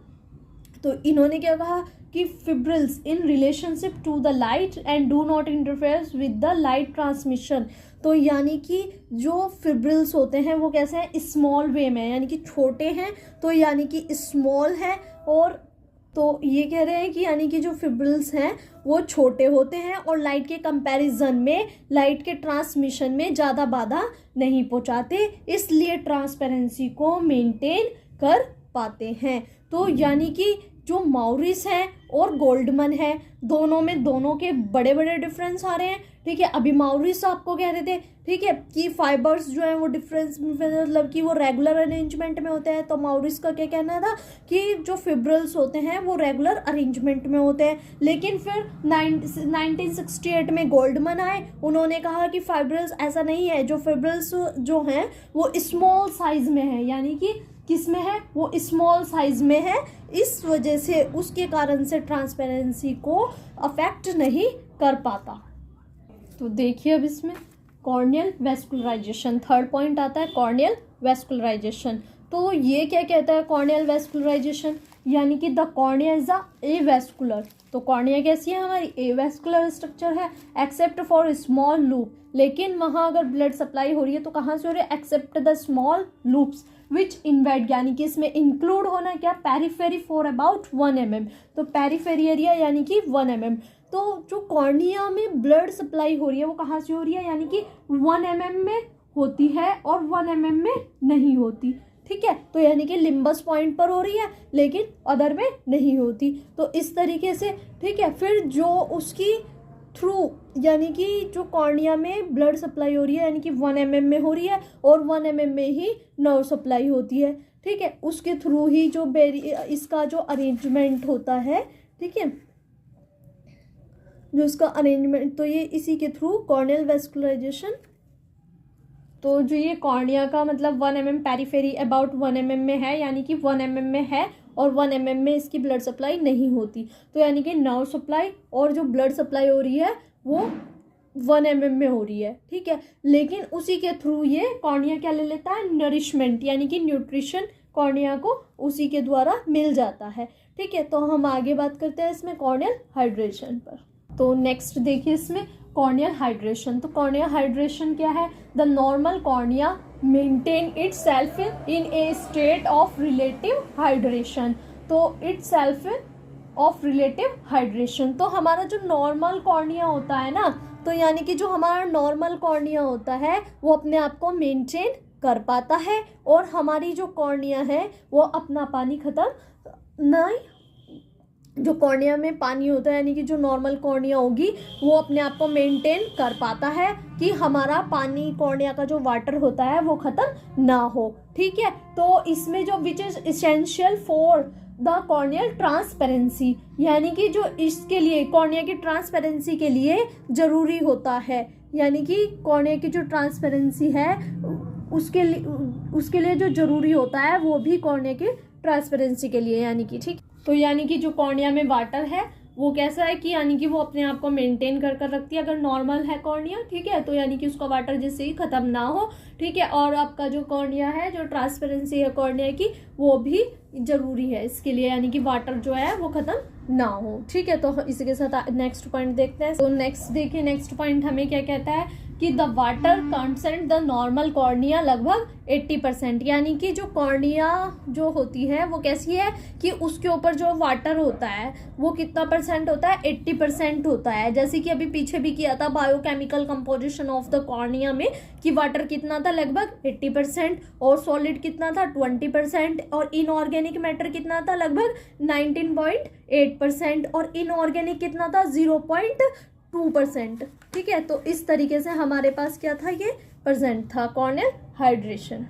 S2: तो इन्होंने क्या कहा कि fibrils in relationship to the light and do not interfere with the light transmission. तो यानी कि जो फिब्रिल्स होते हैं वो कैसे हैं, स्मॉल वे में, यानी कि छोटे हैं, तो यानी कि स्मॉल है। और तो ये कह रहे हैं कि यानी कि जो फिब्रिल्स हैं वो छोटे होते हैं और लाइट के कंपैरिजन में, लाइट के ट्रांसमिशन में ज़्यादा बाधा नहीं पहुंचाते, इसलिए ट्रांसपेरेंसी को मेंटेन कर पाते हैं। तो यानी कि जो मॉरिस है और गोल्डमन है दोनों के बड़े बड़े डिफरेंस आ रहे हैं। ठीक है, अभी मॉरिस आपको कह रहे थे, ठीक है, कि फाइबर्स जो है वो डिफरेंस मतलब कि वो रेगुलर अरेंजमेंट में होते हैं। तो मॉरिस का क्या कहना था कि जो फिब्रिल्स होते हैं वो रेगुलर अरेंजमेंट में होते हैं। लेकिन फिर 1968 में गोल्डमन आए, उन्होंने कहा कि फाइब्रिल्स ऐसा नहीं है, जो फिब्रिल्स जो हैं वो स्मॉल साइज में है, यानी कि किस में है, वो स्मॉल साइज में है, इस वजह से उसके कारण से ट्रांसपेरेंसी को अफेक्ट नहीं कर पाता। तो देखिए अब इसमें कॉर्नियल वेस्कुलराइजेशन, थर्ड पॉइंट आता है कॉर्नियल वेस्कुलराइजेशन। तो ये क्या कहता है कॉर्नियल वेस्कुलराइजेशन, यानी कि the cornea is a vascular. तो कॉर्निया कैसी है हमारी, ए वेस्कुलर स्ट्रक्चर है, एक्सेप्ट फॉर स्मॉल लूप। लेकिन वहाँ अगर ब्लड सप्लाई हो रही है तो कहाँ से हो रही है, except the small loops which invade, यानी कि इसमें इंक्लूड होना क्या, पेरिफेरी फॉर अबाउट 1 mm। तो पेरिफेरी एरिया यानी कि 1 mm। तो जो कॉर्निया में ब्लड सप्लाई हो रही है वो कहाँ से हो रही है, यानी कि 1 mm में होती है और 1 mm में नहीं होती। ठीक है, तो यानी कि लिम्बस पॉइंट पर हो रही है लेकिन अदर में नहीं होती। तो इस तरीके से, ठीक है, फिर जो उसकी थ्रू, यानी कि जो कॉर्निया में ब्लड सप्लाई हो रही है यानी कि 1 mm में हो रही है और 1 mm में ही नर्व सप्लाई होती है। ठीक है, उसके थ्रू ही जो इसका जो अरेंजमेंट होता है, ठीक है, जो इसका अरेंजमेंट, तो ये इसी के थ्रू कॉर्नियल वेस्कुलराइजेशन। तो जो ये कॉर्निया का मतलब 1 mm पेरिफेरी अबाउट 1 mm में है, यानी कि 1 mm में है और 1 mm में इसकी ब्लड सप्लाई नहीं होती। तो यानी कि नर्व सप्लाई और जो ब्लड सप्लाई हो रही है वो 1 mm में हो रही है। ठीक है, लेकिन उसी के थ्रू ये कॉर्निया क्या ले लेता है, नरिशमेंट, यानी कि न्यूट्रिशन कॉर्निया को उसी के द्वारा मिल जाता है। ठीक है, तो हम आगे बात करते हैं इसमें कॉर्नियल हाइड्रेशन पर। तो नेक्स्ट देखिए इसमें कॉर्नियल हाइड्रेशन। तो कॉर्नियल हाइड्रेशन क्या है? The normal cornea maintain itself in A state of relative hydration. तो इटसेल्फ ऑफ रिलेटिव हाइड्रेशन, तो हमारा जो नॉर्मल कॉर्निया होता है ना, तो यानी कि जो हमारा नॉर्मल कॉर्निया होता है वो अपने आप को मेंटेन कर पाता है, और हमारी जो कॉर्निया है वो अपना पानी खत्म नहीं, जो कॉर्निया में पानी होता है यानी कि जो नॉर्मल कॉर्निया होगी वो अपने आप को मेंटेन कर पाता है कि हमारा पानी, कॉर्निया का जो वाटर होता है वो खत्म ना हो। ठीक है, तो इसमें जो which is essential for the corneal transparency, यानी कि जो इसके लिए कॉर्निया की ट्रांसपेरेंसी के लिए जरूरी होता है, यानी कि कॉर्निया की जो ट्रांसपेरेंसी है उसके लिए जो जरूरी होता है वो भी कॉर्निया की ट्रांसपेरेंसी के लिए, यानी कि ठीक। तो यानी कि जो कॉर्निया में वाटर है वो कैसा है कि यानी कि वो अपने आप को मेंटेन कर रखती है। अगर नॉर्मल है कॉर्निया, ठीक है, तो यानी कि उसका वाटर जिससे ही खत्म ना हो। ठीक है, और आपका जो कॉर्निया है, जो ट्रांसपेरेंसी है कॉर्निया की, वो भी जरूरी है इसके लिए, यानी कि वाटर जो है वो खत्म ना हो। ठीक है, तो इसी के साथ नेक्स्ट पॉइंट देखते हैं। तो नेक्स्ट देखिए, नेक्स्ट पॉइंट हमें क्या कहता है कि the water consent the normal cornea लगभग 80%, यानी कि जो कॉर्निया जो होती है वो कैसी है कि उसके ऊपर जो वाटर होता है वो कितना परसेंट होता है? 80% होता है। जैसे कि अभी पीछे भी किया था biochemical composition of the cornea में कि वाटर कितना था? लगभग 80%, और सॉलिड कितना था? 20%, और इनऑर्गेनिक मैटर कितना था? लगभग 19.8%, और इनऑर्गेनिक कितना था? 0.2%। ठीक है, तो इस तरीके से हमारे पास क्या था? ये प्रेजेंट था कॉर्नियल हाइड्रेशन।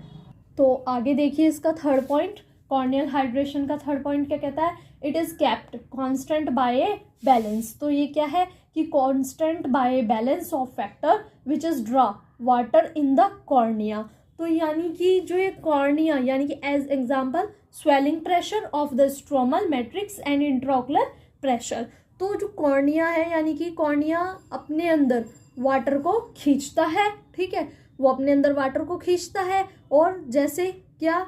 S2: तो आगे देखिए इसका थर्ड पॉइंट, कॉर्नियल हाइड्रेशन का थर्ड पॉइंट क्या कहता है? It is kept constant by a balance. तो ये क्या है कि constant by a balance of factor which is draw water in the cornea. तो यानी कि जो ये कॉर्निया, यानी कि as example swelling pressure of the stromal matrix and intraocular pressure. तो जो कॉर्निया है, यानी कि कॉर्निया अपने अंदर वाटर को खींचता है। ठीक है, वो अपने अंदर वाटर को खींचता है, और जैसे क्या?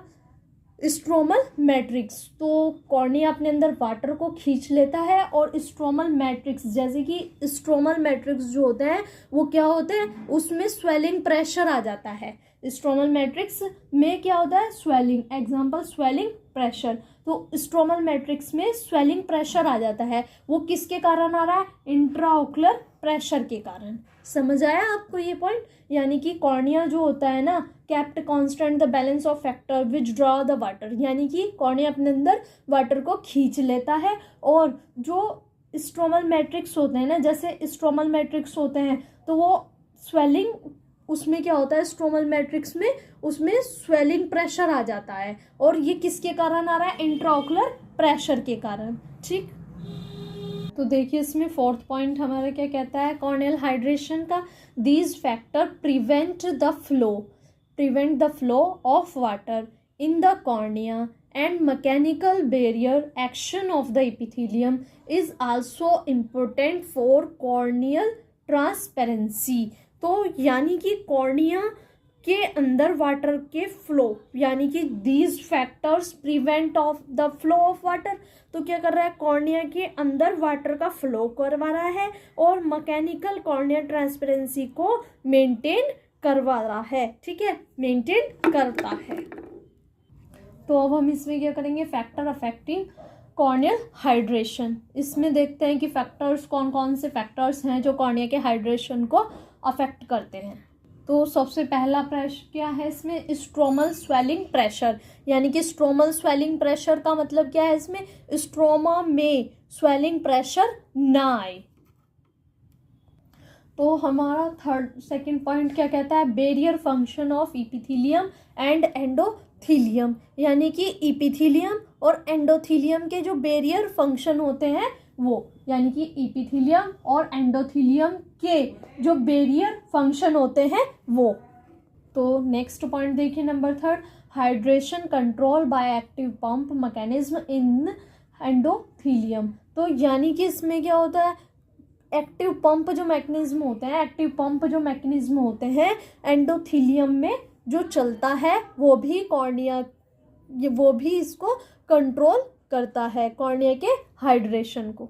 S2: स्ट्रोमल मैट्रिक्स, तो कॉर्निया अपने अंदर वाटर को खींच लेता है, और स्ट्रोमल मैट्रिक्स, जैसे कि स्ट्रोमल मैट्रिक्स जो होते हैं वो क्या होते हैं? उसमें स्वेलिंग प्रेशर आ जाता है। स्ट्रोमल मैट्रिक्स में क्या होता है? Swelling, example swelling pressure. तो स्ट्रोमल मैट्रिक्स में स्वेलिंग प्रेशर आ जाता है, वो किसके कारण आ रहा है? इंट्राओकुलर प्रेशर के कारण। समझ आया आपको ये पॉइंट? यानी कि कॉर्निया जो होता है ना, kept constant the balance of factor which draw the water, यानी कि कॉर्निया अपने अंदर वाटर को खींच लेता है, और जो स्ट्रोमल मैट्रिक्स होते हैं ना, जैसे स्ट्रोमल मैट्रिक्स होते हैं तो वो स्वेलिंग, उसमें क्या होता है? स्ट्रोमल मैट्रिक्स में उसमें स्वेलिंग प्रेशर आ जाता है, और ये किसके कारण आ रहा है? इंट्राओकुलर प्रेशर के कारण। ठीक, तो देखिए इसमें फोर्थ पॉइंट हमारा क्या कहता है कॉर्नियल हाइड्रेशन का? These factor prevent the flow of water in the cornea and mechanical barrier action of the epithelium is also important for corneal transparency. तो यानी कि कॉर्निया के अंदर वाटर के फ्लो, यानी कि these factors prevent of the flow of water, तो क्या कर रहा है? कॉर्निया के अंदर वाटर का फ्लो करवा रहा है, और मैकेनिकल कॉर्नियल ट्रांसपेरेंसी को मेंटेन करवा रहा है। ठीक है, मेंटेन करता है। तो अब हम इसमें क्या करेंगे? Factor affecting corneal hydration. इसमें देखते हैं कि फैक्टर्स कौन कौन से फैक्टर्स हैं जो कॉर्निया के हाइड्रेशन को अफेक्ट करते हैं। तो सबसे पहला प्रेशर क्या है इसमें? स्ट्रोमल स्वेलिंग प्रेशर, यानी कि स्ट्रोमल स्वेलिंग प्रेशर का मतलब क्या है? इसमें स्ट्रोमा में स्वेलिंग प्रेशर ना आए। तो हमारा सेकंड पॉइंट क्या कहता है? Barrier function of epithelium and endothelium, यानी कि इपिथेलियम और एंडोथीलियम के जो बैरियर फंक्शन होते हैं वो, यानी कि इपिथेलियम और एंडोथीलियम के जो बैरियर फंक्शन होते हैं वो। तो नेक्स्ट पॉइंट देखिए number third, hydration control by active pump mechanism in endothelium. तो यानी कि इसमें क्या होता है? एक्टिव पंप जो मैकेनिज्म होते हैं एंडोथीलियम में जो चलता है वो भी कॉर्निया वो भी इसको कंट्रोल करता है, कॉर्निया के हाइड्रेशन को।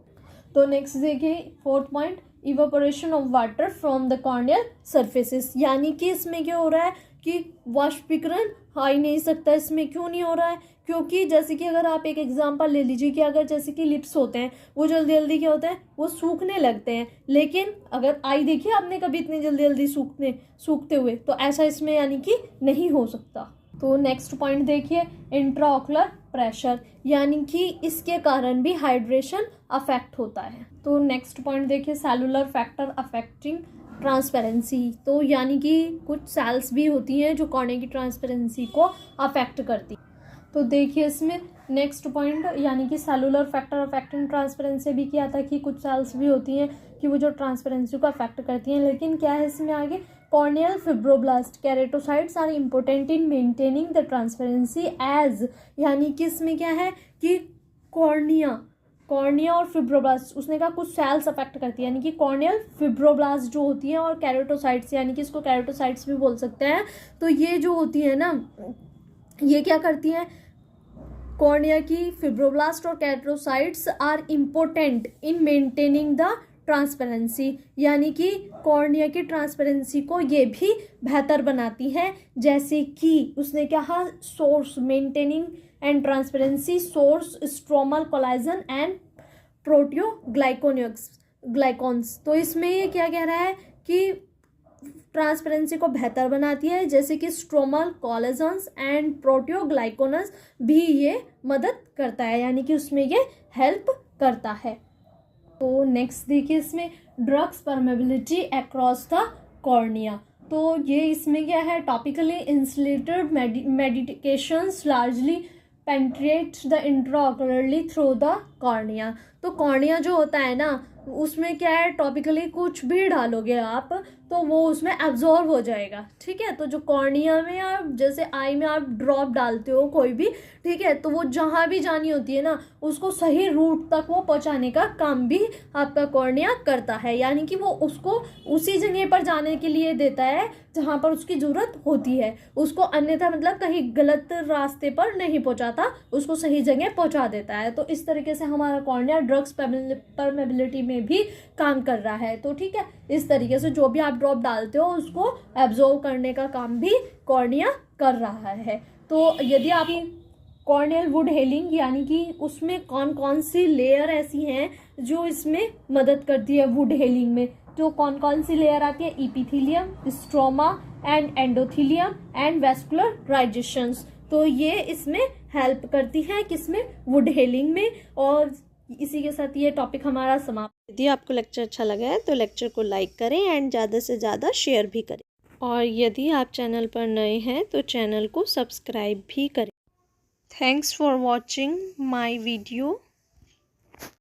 S2: तो नेक्स्ट देखिए 4th point, evaporation of water from the corneal surfaces, यानी कि इसमें क्या हो रहा है कि वाष्पीकरण हो ही नहीं सकता। इसमें क्यों नहीं हो रहा है? क्योंकि जैसे कि अगर आप एक एग्जांपल ले लीजिए कि अगर जैसे कि लिप्स होते हैं वो जल्दी जल्दी क्या होते हैं, वो सूखने लगते हैं, लेकिन अगर आई देखिए आपने कभी इतनी जल्दी जल्दी सूखते हुए, तो ऐसा इसमें यानी कि नहीं हो सकता। तो नेक्स्ट पॉइंट देखिए इंट्राऑक्युलर प्रेशर, यानी कि इसके कारण भी हाइड्रेशन अफेक्ट होता है। तो नेक्स्ट पॉइंट देखिए सेलुलर फैक्टर अफेक्टिंग ट्रांसपेरेंसी, तो यानी कि कुछ सेल्स भी होती हैं जो कॉर्निया की ट्रांसपेरेंसी को अफेक्ट करती। तो देखिए इसमें नेक्स्ट पॉइंट, यानी कि सेलुलर फैक्टर अफेक्टिंग ट्रांसपेरेंसी भी किया था कि कुछ सेल्स भी होती हैं कि वो जो ट्रांसपेरेंसी को अफेक्ट करती हैं, लेकिन क्या है इसमें आगे, corneal fibroblast keratocytes are important in maintaining the transparency as, यानी कि इसमें क्या है कि कॉर्निया और फिब्रोब्लास्ट, उसने कहा कुछ सेल्स अफेक्ट करती है, यानी कि कॉर्नियल फिब्रोब्लास्ट जो होती हैं और केराटोसाइट्स, यानी कि इसको केराटोसाइट्स भी बोल सकते हैं। तो ये जो होती है ना, ये क्या करती हैं, कॉर्निया की फिब्रोब्लास्ट और keratocytes are important in maintaining the transparency, यानी कि कॉर्निया की ट्रांसपेरेंसी को ये भी बेहतर बनाती है। जैसे कि उसने कहा source maintaining and transparency source stromal collagen and proteoglycans. तो इसमें ये क्या कह रहा है कि ट्रांसपेरेंसी को बेहतर बनाती है, जैसे कि स्ट्रोमल कोलाजन्स एंड प्रोटियोग्लाइकोन्स भी ये मदद करता है, यानी कि उसमें ये हेल्प करता है। तो नेक्स्ट देखिए इसमें drugs permeability across the cornea, तो ये इसमें क्या है, topically insulated medications largely penetrate the intraocularly through the cornea. तो कॉर्निया जो होता है ना, उसमें क्या है, टॉपिकली कुछ भी डालोगे आप तो वो उसमें एब्जॉर्ब हो जाएगा, ठीक है। तो जो कॉर्निया में आप जैसे आई में आप ड्रॉप डालते हो कोई भी, ठीक है, तो वो जहाँ भी जानी होती है ना, उसको सही रूट तक वो पहुँचाने का काम भी आपका कॉर्निया करता है, यानी कि वो उसको उसी जगह पर जाने के लिए देता है जहाँ पर उसकी ज़रूरत होती है, उसको अन्यथा मतलब कहीं गलत रास्ते पर नहीं पहुँचाता, उसको सही जगह पहुँचा देता है। तो इस तरीके से हमारा कॉर्निया ड्रग्स परमेबिलिटी में भी काम कर रहा है। तो ठीक है, इस तरीके से जो भी आप ड्रॉप डालते हो उसको एब्जॉर्ब करने का काम भी कॉर्निया कर रहा है। तो यदि आप कॉर्नियल वुड हेलिंग, यानी कि उसमें कौन कौन सी लेयर ऐसी हैं जो इसमें मदद करती है वुड हेलिंग में, जो कौन कौन सी लेयर आती है, epithelium, stroma and endothelium and vascular राइजेशंस। तो ये इसमें हेल्प करती है किसमें, वुड हेलिंग में। और इसी के साथ ये टॉपिक हमारा समाप्त।
S1: यदि आपको लेक्चर अच्छा लगा है तो लेक्चर को लाइक करें एंड ज़्यादा से ज़्यादा शेयर भी करें, और यदि आप चैनल पर नए हैं तो चैनल को सब्सक्राइब भी करें। Thanks for watching my video.